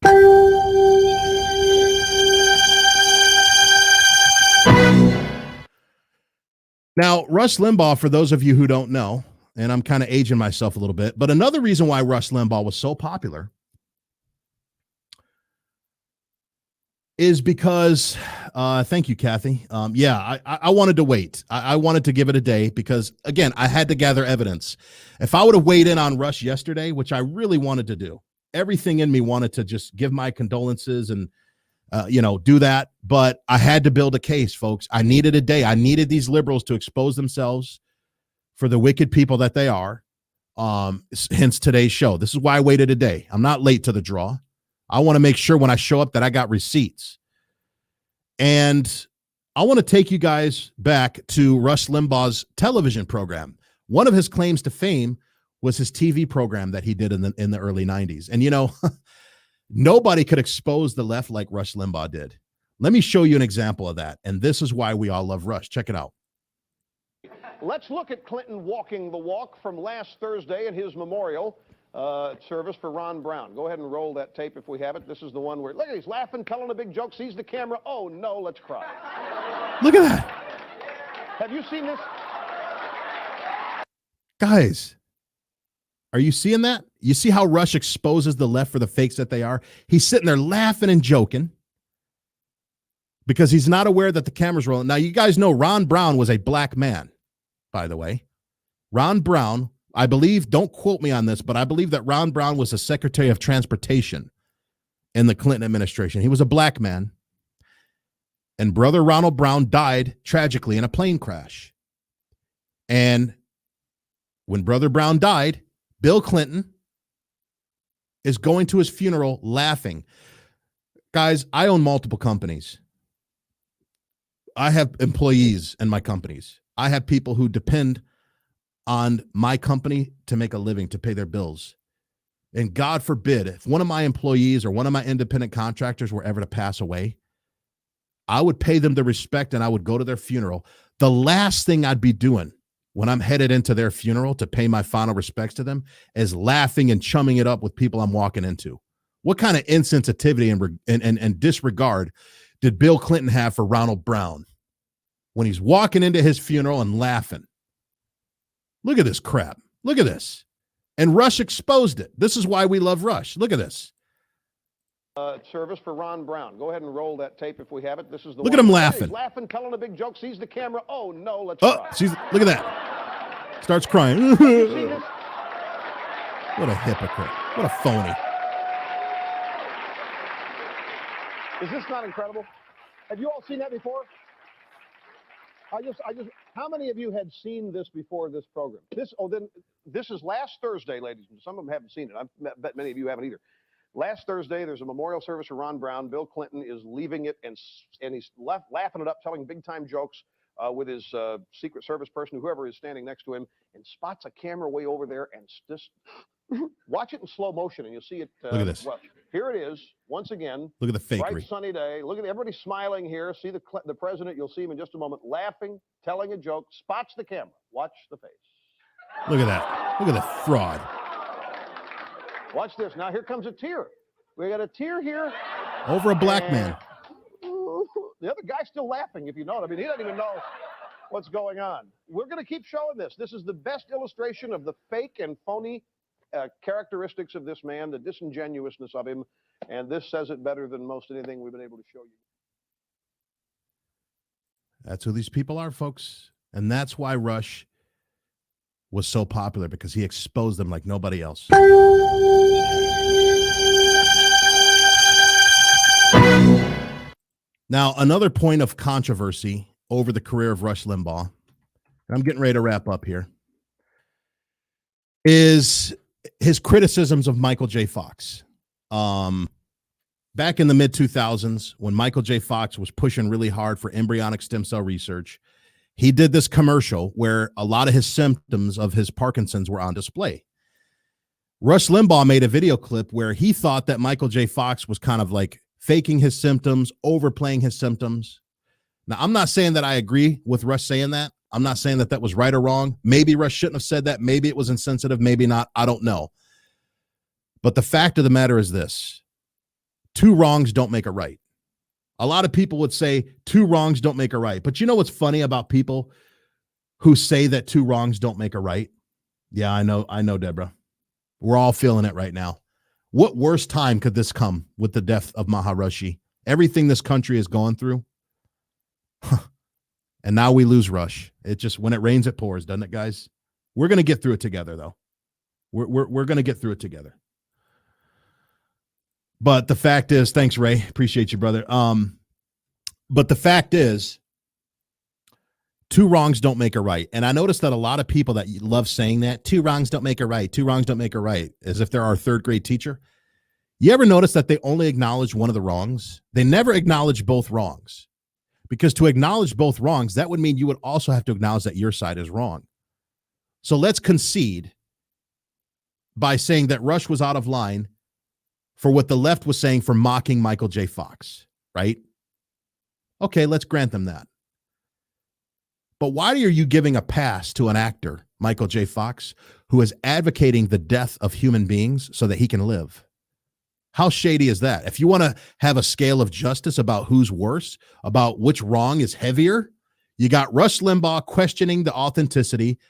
Speaker 1: Now, Rush Limbaugh, for those of you who don't know, and I'm kind of aging myself a little bit, but another reason why Rush Limbaugh was so popular is because, thank you, Kathy. I wanted to wait. I wanted to give it a day because, again, I had to gather evidence. If I would have weighed in on Rush yesterday, which I really wanted to do, everything in me wanted to just give my condolences and, do that. But I had to build a case, folks. I needed a day. I needed these liberals to expose themselves for the wicked people that they are. Hence today's show. This is why I waited a day. I'm not late to the draw. I want to make sure when I show up that I got receipts. And I want to take you guys back to Rush Limbaugh's television program. One of his claims to fame was his TV program that he did in the early 90s. And, nobody could expose the left like Rush Limbaugh did. Let me show you an example of that. And this is why we all love Rush. Check it out.
Speaker 4: Let's look at Clinton walking the walk from last Thursday in his memorial service for Ron Brown. Go ahead and roll that tape if we have it. This is the one where, look, he's laughing, telling a big joke, sees the camera. Oh, no, let's cry.
Speaker 1: Look at that.
Speaker 4: Have you seen this?
Speaker 1: Guys, are you seeing that? You see how Rush exposes the left for the fakes that they are? He's sitting there laughing and joking because he's not aware that the camera's rolling. Now, you guys know Ron Brown was a black man, by the way. Ron Brown, I believe, don't quote me on this, but I believe that Ron Brown was the Secretary of Transportation in the Clinton administration. He was a black man. And Brother Ronald Brown died tragically in a plane crash. And when Brother Brown died, Bill Clinton is going to his funeral laughing. Guys, I own multiple companies. I have employees in my companies. I have people who depend on my company to make a living, to pay their bills. And God forbid, if one of my employees or one of my independent contractors were ever to pass away, I would pay them the respect and I would go to their funeral. The last thing I'd be doing when I'm headed into their funeral to pay my final respects to them is laughing and chumming it up with people I'm walking into. What kind of insensitivity and disregard did Bill Clinton have for Ronald Brown when he's walking into his funeral and laughing? Look at this crap. Look at this. And Rush exposed it. This is why we love Rush. Look at this.
Speaker 4: Service for Ron Brown. Go ahead and roll that tape if we have it. This is the
Speaker 1: Look at him laughing.
Speaker 4: He's laughing, telling a big joke, sees the camera. Oh, no, let's
Speaker 1: cry. Look at that. Starts crying. What a hypocrite. What a phony.
Speaker 4: Is this not incredible? Have you all seen that before? How many of you had seen this before this program? This is last Thursday, ladies. Some of them haven't seen it. I bet many of you haven't either. Last Thursday, there's a memorial service for Ron Brown. Bill Clinton is leaving it, and he's laughing it up, telling big-time jokes. with his Secret Service person, whoever is standing next to him, and spots a camera way over there and just watch it in slow motion, and you'll see it.
Speaker 1: Look at this.
Speaker 4: Well, here it is once again.
Speaker 1: Look at the fakery.
Speaker 4: Bright sunny day. Look at everybody smiling here. See the president. You'll see him in just a moment, laughing, telling a joke. Spots the camera. Watch the face.
Speaker 1: Look at that. Look at the fraud.
Speaker 4: Watch this. Now here comes a tear. We got a tear here.
Speaker 1: Over a black man.
Speaker 4: The other guy's still laughing, if you know it. I mean, he doesn't even know what's going on. We're going to keep showing this. This is the best illustration of the fake and phony characteristics of this man, the disingenuousness of him, and this says it better than most anything we've been able to show you.
Speaker 1: That's who these people are, folks. And that's why Rush was so popular, because he exposed them like nobody else. Now, another point of controversy over the career of Rush Limbaugh, and I'm getting ready to wrap up here, is his criticisms of Michael J. Fox. Back in the mid-2000s, when Michael J. Fox was pushing really hard for embryonic stem cell research, he did this commercial where a lot of his symptoms of his Parkinson's were on display. Rush Limbaugh made a video clip where he thought that Michael J. Fox was kind of like faking his symptoms, overplaying his symptoms. Now, I'm not saying that I agree with Rush saying that. I'm not saying that that was right or wrong. Maybe Rush shouldn't have said that. Maybe it was insensitive. Maybe not. I don't know. But the fact of the matter is this: two wrongs don't make a right. A lot of people would say two wrongs don't make a right. But you know what's funny about people who say that two wrongs don't make a right? Yeah, I know, Deborah. We're all feeling it right now. What worse time could this come with the death of Maharishi? Everything this country is going through. And now we lose Rush. It just, when it rains, it pours, doesn't it, guys? We're going to get through it together, though. We're going to get through it together. But the fact is, thanks, Ray. Appreciate you, brother. But the fact is, two wrongs don't make a right. And I noticed that a lot of people that love saying that, two wrongs don't make a right, two wrongs don't make a right, as if they're our third grade teacher. You ever notice that they only acknowledge one of the wrongs? They never acknowledge both wrongs. Because to acknowledge both wrongs, that would mean you would also have to acknowledge that your side is wrong. So let's concede by saying that Rush was out of line for what the left was saying for mocking Michael J. Fox, right? Okay, let's grant them that. But why are you giving a pass to an actor, Michael J. Fox, who is advocating the death of human beings so that he can live? How shady is that? If you want to have a scale of justice about who's worse, about which wrong is heavier, you got Rush Limbaugh questioning the authenticity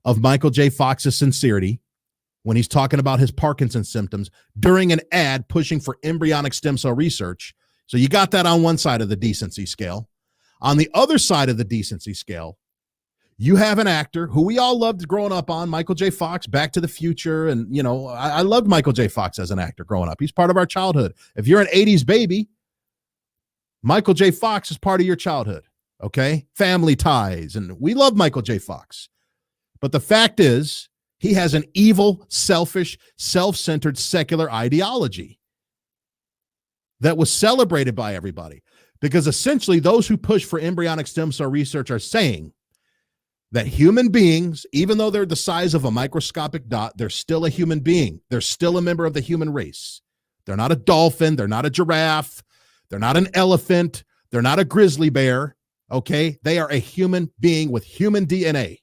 Speaker 1: of Michael J. Fox's sincerity when he's talking about his Parkinson's symptoms during an ad pushing for embryonic stem cell research. So you got that on one side of the decency scale. On the other side of the decency scale, you have an actor who we all loved growing up on, Michael J. Fox, Back to the Future. And, you know, I loved Michael J. Fox as an actor growing up. He's part of our childhood. If you're an 80s baby, Michael J. Fox is part of your childhood, okay? Family ties. And we love Michael J. Fox. But the fact is, he has an evil, selfish, self-centered, secular ideology that was celebrated by everybody. Because essentially, those who push for embryonic stem cell research are saying that human beings, even though they're the size of a microscopic dot, they're still a human being. They're still a member of the human race. They're not a dolphin. They're not a giraffe. They're not an elephant. They're not a grizzly bear. Okay? They are a human being with human DNA.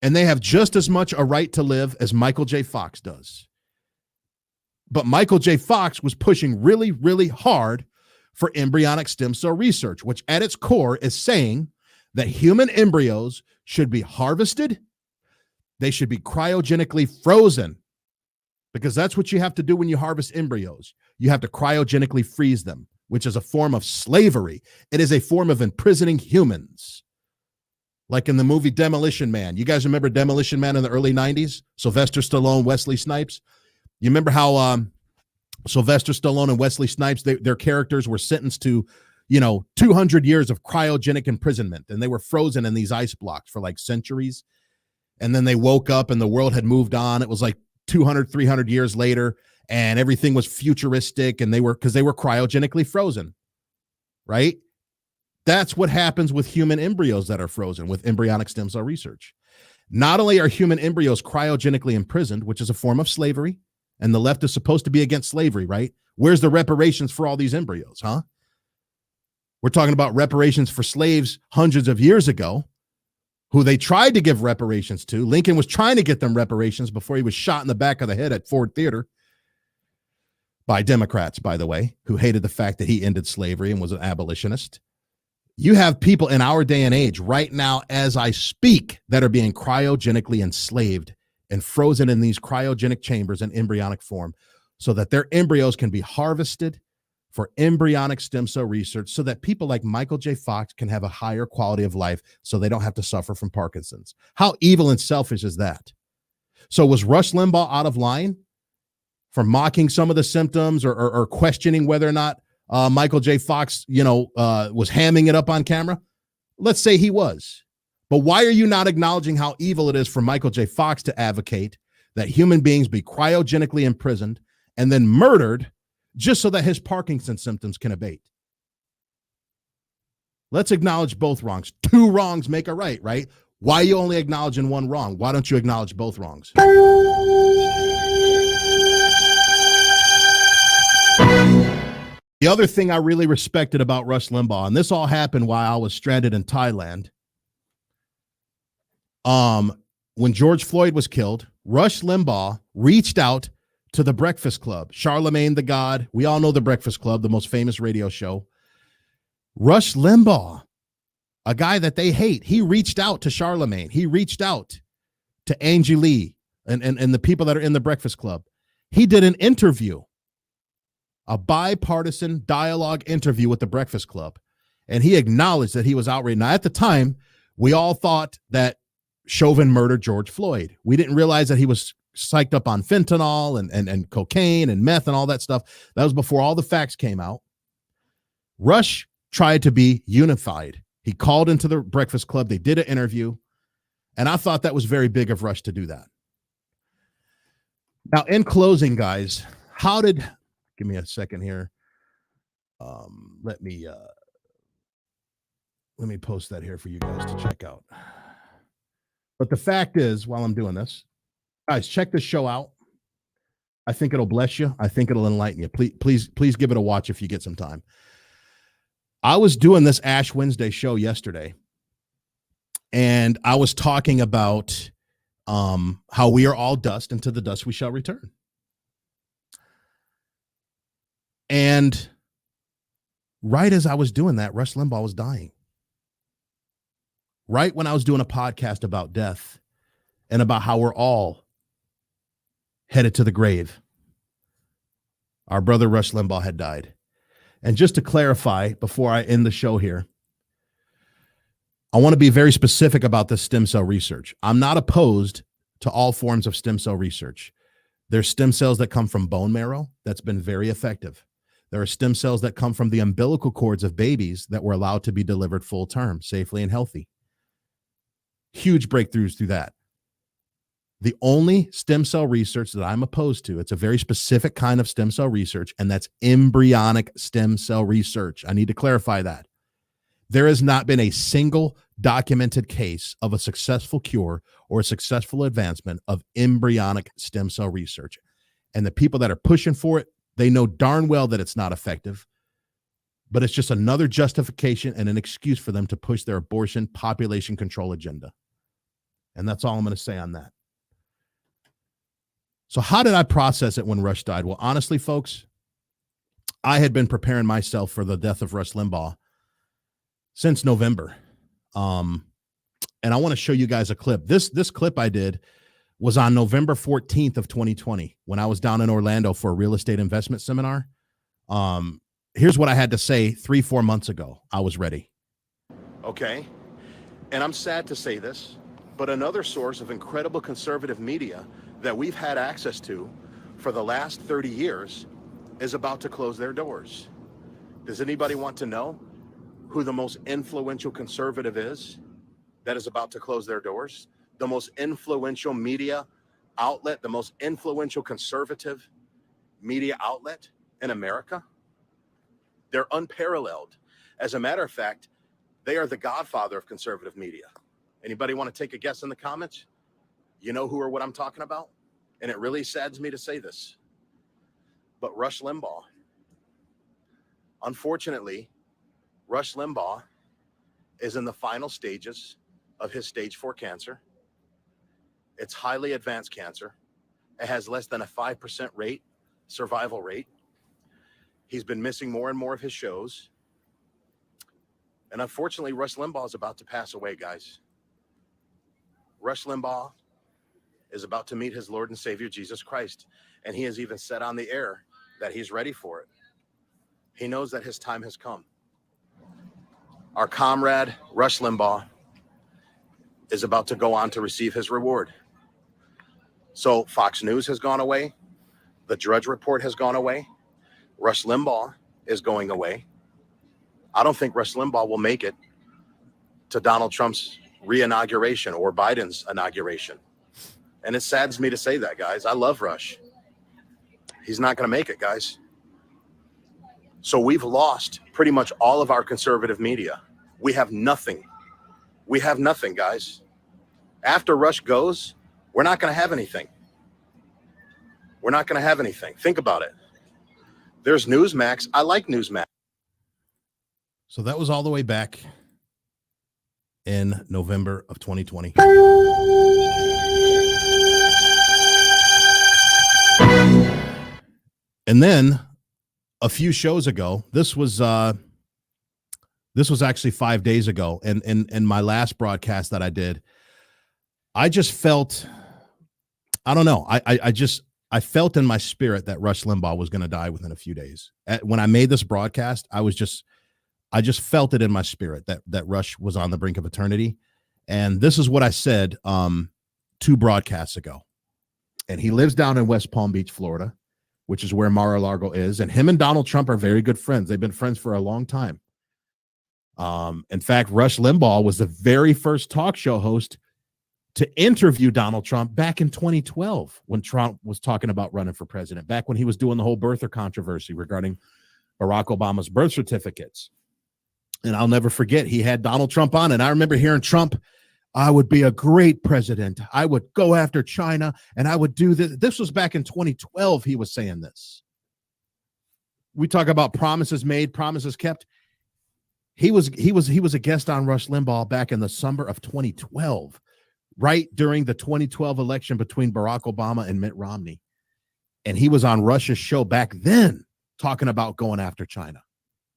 Speaker 1: And they have just as much a right to live as Michael J. Fox does. But Michael J. Fox was pushing really, really hard for embryonic stem cell research, which at its core is saying that human embryos should be harvested. They should be cryogenically frozen, because that's what you have to do when you harvest embryos. You have to cryogenically freeze them, which is a form of slavery. It is a form of imprisoning humans. Like in the movie Demolition Man. You guys remember Demolition Man in the early 90s? Sylvester Stallone, Wesley Snipes. You remember how Sylvester Stallone and Wesley Snipes, their characters were sentenced to, 200 years of cryogenic imprisonment, and they were frozen in these ice blocks for like centuries. And then they woke up and the world had moved on. It was like 200, 300 years later, and everything was futuristic, and because they were cryogenically frozen, right? That's what happens with human embryos that are frozen with embryonic stem cell research. Not only are human embryos cryogenically imprisoned, which is a form of slavery, and the left is supposed to be against slavery, right? Where's the reparations for all these embryos, huh? We're talking about reparations for slaves hundreds of years ago, who they tried to give reparations to. Lincoln was trying to get them reparations before he was shot in the back of the head at Ford Theater by Democrats, by the way, who hated the fact that he ended slavery and was an abolitionist. You have people in our day and age right now, as I speak, that are being cryogenically enslaved and frozen in these cryogenic chambers in embryonic form so that their embryos can be harvested for embryonic stem cell research so that people like Michael J. Fox can have a higher quality of life so they don't have to suffer from Parkinson's. How evil and selfish is that? So was Rush Limbaugh out of line for mocking some of the symptoms or questioning whether or not Michael J. Fox, was hamming it up on camera? Let's say he was. But why are you not acknowledging how evil it is for Michael J. Fox to advocate that human beings be cryogenically imprisoned and then murdered just so that his Parkinson's symptoms can abate? Let's acknowledge both wrongs. Two wrongs make a right, right? Why are you only acknowledging one wrong? Why don't you acknowledge both wrongs? The other thing I really respected about Rush Limbaugh, and this all happened while I was stranded in Thailand. When George Floyd was killed, Rush Limbaugh reached out to the Breakfast Club. Charlemagne the God. We all know the Breakfast Club, the most famous radio show. Rush Limbaugh, a guy that they hate, he reached out to Charlemagne. He reached out to Angie Lee and the people that are in the Breakfast Club. He did an interview, a bipartisan dialogue interview with the Breakfast Club, and he acknowledged that he was outraged. Now, at the time, we all thought that Chauvin murdered George Floyd. We didn't realize that he was psyched up on fentanyl and cocaine and meth and all that stuff. That was before all the facts came out. Rush tried to be unified. He called into the Breakfast Club. They did an interview, and I thought that was very big of Rush to do that. Now, in closing, guys, give me a second here. Let me post that here for you guys to check out. But the fact is, while I'm doing this, guys, check this show out. I think it'll bless you. I think it'll enlighten you. Please give it a watch if you get some time. I was doing this Ash Wednesday show yesterday, and I was talking about how we are all dust, and to the dust we shall return. And right as I was doing that, Rush Limbaugh was dying. Right when I was doing a podcast about death and about how we're all headed to the grave, our brother Rush Limbaugh had died. And just to clarify, before I end the show here, I want to be very specific about this stem cell research. I'm not opposed to all forms of stem cell research. There's stem cells that come from bone marrow that's been very effective. There are stem cells that come from the umbilical cords of babies that were allowed to be delivered full term, safely and healthy. Huge breakthroughs through that. The only stem cell research that I'm opposed to, it's a very specific kind of stem cell research, and that's embryonic stem cell research. I need to clarify that. There has not been a single documented case of a successful cure or a successful advancement of embryonic stem cell research. And the people that are pushing for it, they know darn well that it's not effective, but it's just another justification and an excuse for them to push their abortion population control agenda. And that's all I'm going to say on that. So how did I process it when Rush died? Well, honestly, folks, I had been preparing myself for the death of Rush Limbaugh since November. And I want to show you guys a clip. This clip I did was on November 14th of 2020 when I was down in Orlando for a real estate investment seminar. Here's what I had to say 3-4 months ago. I was ready. Okay. And I'm sad to say this, but another source of incredible conservative media that we've had access to for the last 30 years is about to close their doors. Does anybody want to know who the most influential conservative is that is about to close their doors? The most influential media outlet, the most influential conservative media outlet in America? They're unparalleled. As a matter of fact, They are the godfather of conservative media. Anybody want to take a guess in the comments? You know who or what I'm talking about? And it really saddens me to say this, but Rush Limbaugh. Unfortunately, Rush Limbaugh is in the final stages of his stage 4 cancer. It's highly advanced cancer. It has less than a 5% survival rate. He's been missing more and more of his shows. And unfortunately, Rush Limbaugh is about to pass away, guys. Rush Limbaugh is about to meet his Lord and Savior, Jesus Christ. And he has even said on the air that he's ready for it. He knows that his time has come. Our comrade, Rush Limbaugh, is about to go on to receive his reward. So Fox News has gone away. The Drudge Report has gone away. Rush Limbaugh is going away. I don't think Rush Limbaugh will make it to Donald Trump's re-inauguration or Biden's inauguration. And it saddens me to say that, guys. I love Rush. He's not going to make it, guys. So we've lost pretty much all of our conservative media. We have nothing. We have nothing, guys. After Rush goes, we're not going to have anything. We're not going to have anything. Think about it. There's Newsmax. I like Newsmax. So that was all the way back in November of 2020. And then a few shows ago, this was actually 5 days ago, and in my last broadcast that I did, I just felt, I don't know, I felt in my spirit that Rush Limbaugh was going to die within a few days. When I made this broadcast, I just felt it in my spirit that Rush was on the brink of eternity. And this is what I said 2 broadcasts ago. And he lives down in West Palm Beach, Florida, which is where Mar-a-Lago is. And him and Donald Trump are very good friends. They've been friends for a long time. In fact, Rush Limbaugh was the very first talk show host to interview Donald Trump back in 2012 when Trump was talking about running for president, back when he was doing the whole birther controversy regarding Barack Obama's birth certificates. And I'll never forget, he had Donald Trump on, and I remember hearing Trump, I would be a great president. I would go after China, and I would do this. This was back in 2012 he was saying this. We talk about promises made, promises kept. He was a guest on Rush Limbaugh back in the summer of 2012, right during the 2012 election between Barack Obama and Mitt Romney. And he was on Rush's show back then talking about going after China,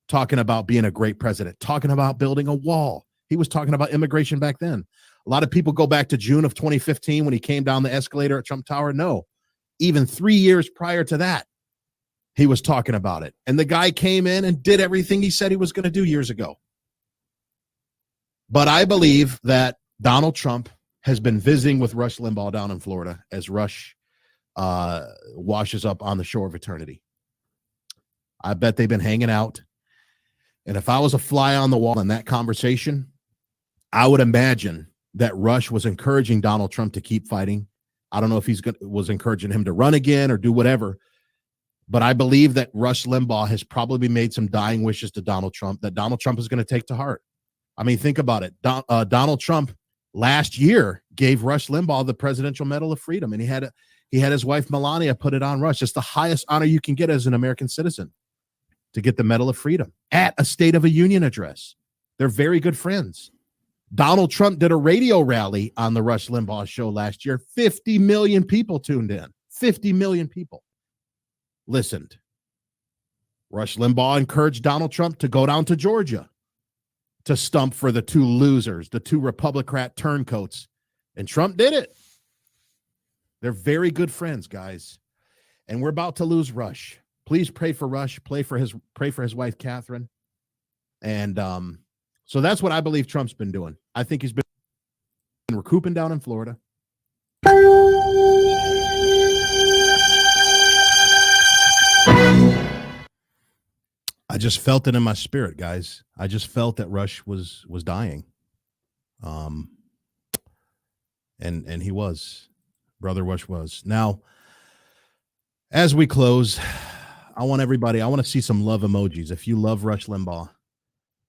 Speaker 1: talking about being a great president, talking about building a wall. He was talking about immigration back then. A lot of people go back to June of 2015 when he came down the escalator at Trump Tower. No, even 3 years prior to that, he was talking about it. And the guy came in and did everything he said he was going to do years ago. But I believe that Donald Trump has been visiting with Rush Limbaugh down in Florida as Rush washes up on the shore of eternity. I bet they've been hanging out. And if I was a fly on the wall in that conversation, I would imagine that Rush was encouraging Donald Trump to keep fighting. I don't know if was encouraging him to run again or do whatever. But I believe that Rush Limbaugh has probably made some dying wishes to Donald Trump that Donald Trump is going to take to heart. I mean, think about it. Donald Trump last year gave Rush Limbaugh the Presidential Medal of Freedom, and he had his wife Melania put it on Rush. It's the highest honor you can get as an American citizen, to get the Medal of Freedom at a State of the Union address. They're very good friends. Donald Trump did a radio rally on the Rush Limbaugh show last year. 50 million people tuned in. 50 million people listened. Rush Limbaugh encouraged Donald Trump to go down to Georgia to stump for the 2 losers, the 2 Republican turncoats. And Trump did it. They're very good friends, guys. And we're about to lose Rush. Please pray for Rush. Pray for his wife, Catherine. And so that's what I believe Trump's been doing. I think he's been recouping down in Florida. I just felt it in my spirit, guys. I just felt that Rush was dying. And he was. Brother Rush was. Now, as we close, I want to see some love emojis. If you love Rush Limbaugh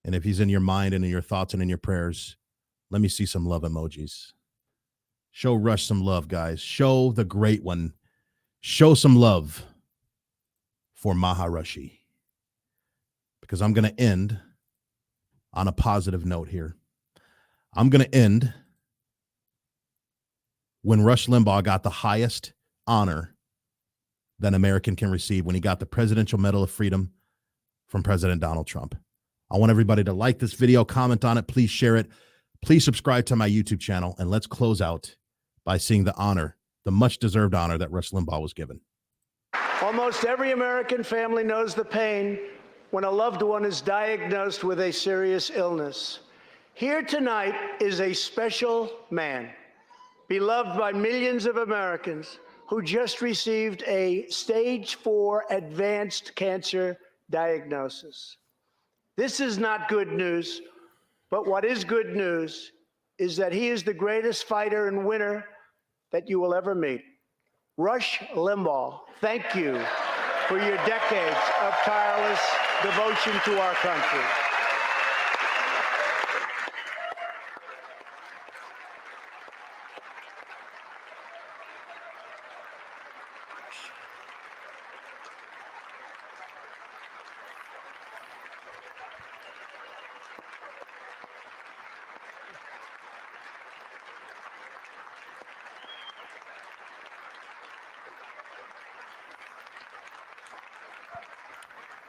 Speaker 1: And if he's in your mind and in your thoughts and in your prayers, let me see some love emojis. Show Rush some love, guys. Show the great one. Show some love for Maharashi. Because I'm going to end on a positive note here. I'm going to end when Rush Limbaugh got the highest honor that an American can receive, when he got the Presidential Medal of Freedom from President Donald Trump. I want everybody to like this video, comment on it, please share it. Please subscribe to my YouTube channel, and let's close out by seeing the honor, the much-deserved honor that Rush Limbaugh was given.
Speaker 3: Almost every American family knows the pain when a loved one is diagnosed with a serious illness. Here tonight is a special man, beloved by millions of Americans, who just received a stage 4 advanced cancer diagnosis. This is not good news, but what is good news is that he is the greatest fighter and winner that you will ever meet. Rush Limbaugh, thank you for your decades of tireless devotion to our country.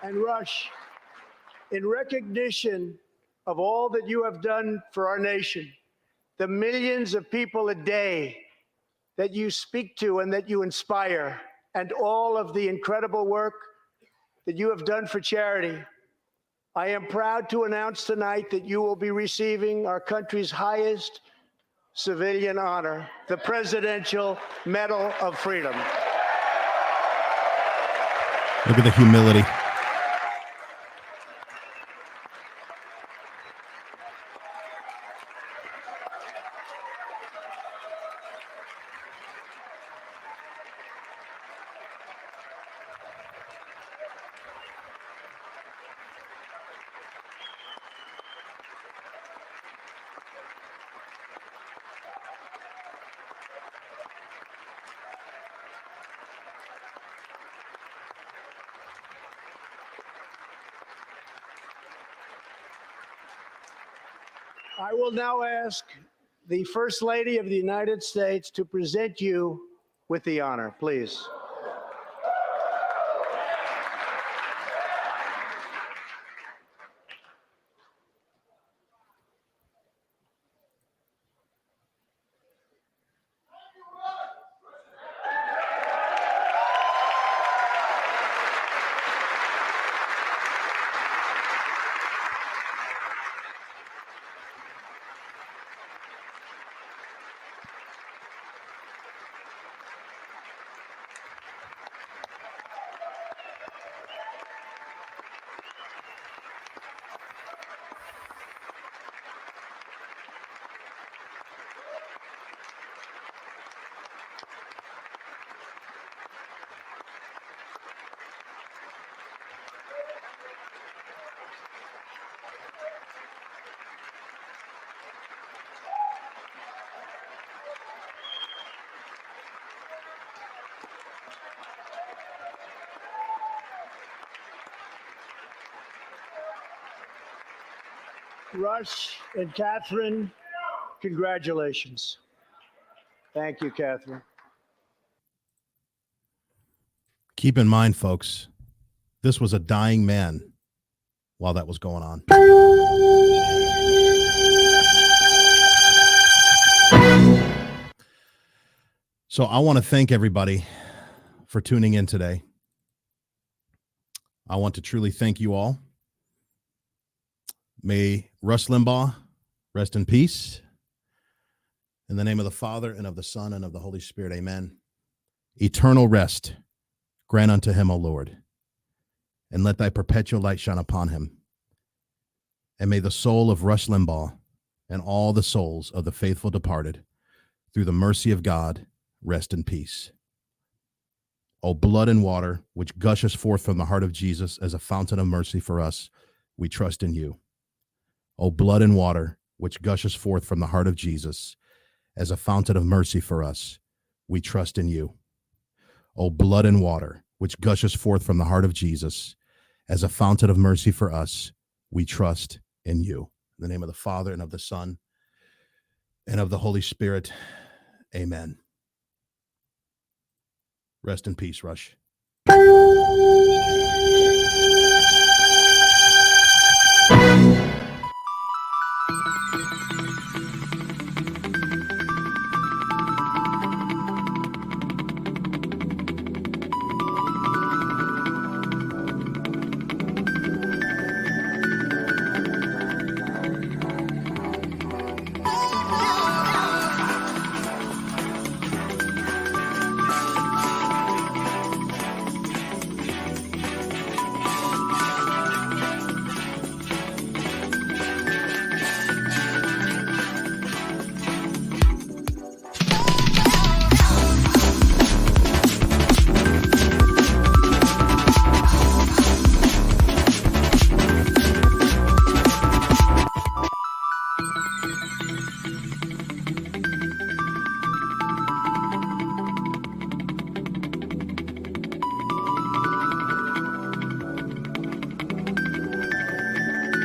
Speaker 3: And Rush, in recognition of all that you have done for our nation, the millions of people a day that you speak to and that you inspire, and all of the incredible work that you have done for charity, I am proud to announce tonight that you will be receiving our country's highest civilian honor, the Presidential Medal of Freedom.
Speaker 1: Look at the humility.
Speaker 3: I will now ask the First Lady of the United States to present you with the honor, please. Rush and Catherine, congratulations. Thank you, Catherine.
Speaker 1: Keep in mind, folks, this was a dying man while that was going on. So I want to thank everybody for tuning in today. I want to truly thank you all. May Rush Limbaugh rest in peace. In the name of the Father, and of the Son, and of the Holy Spirit, amen. Eternal rest grant unto him, O Lord, and let thy perpetual light shine upon him. And may the soul of Rush Limbaugh and all the souls of the faithful departed, through the mercy of God, rest in peace. O blood and water, which gushes forth from the heart of Jesus as a fountain of mercy for us, we trust in you. O blood and water, which gushes forth from the heart of Jesus as a fountain of mercy for us, we trust in you. O blood and water, which gushes forth from the heart of Jesus as a fountain of mercy for us, we trust in you. In the name of the Father, and of the Son, and of the Holy Spirit, amen. Rest in peace, Rush.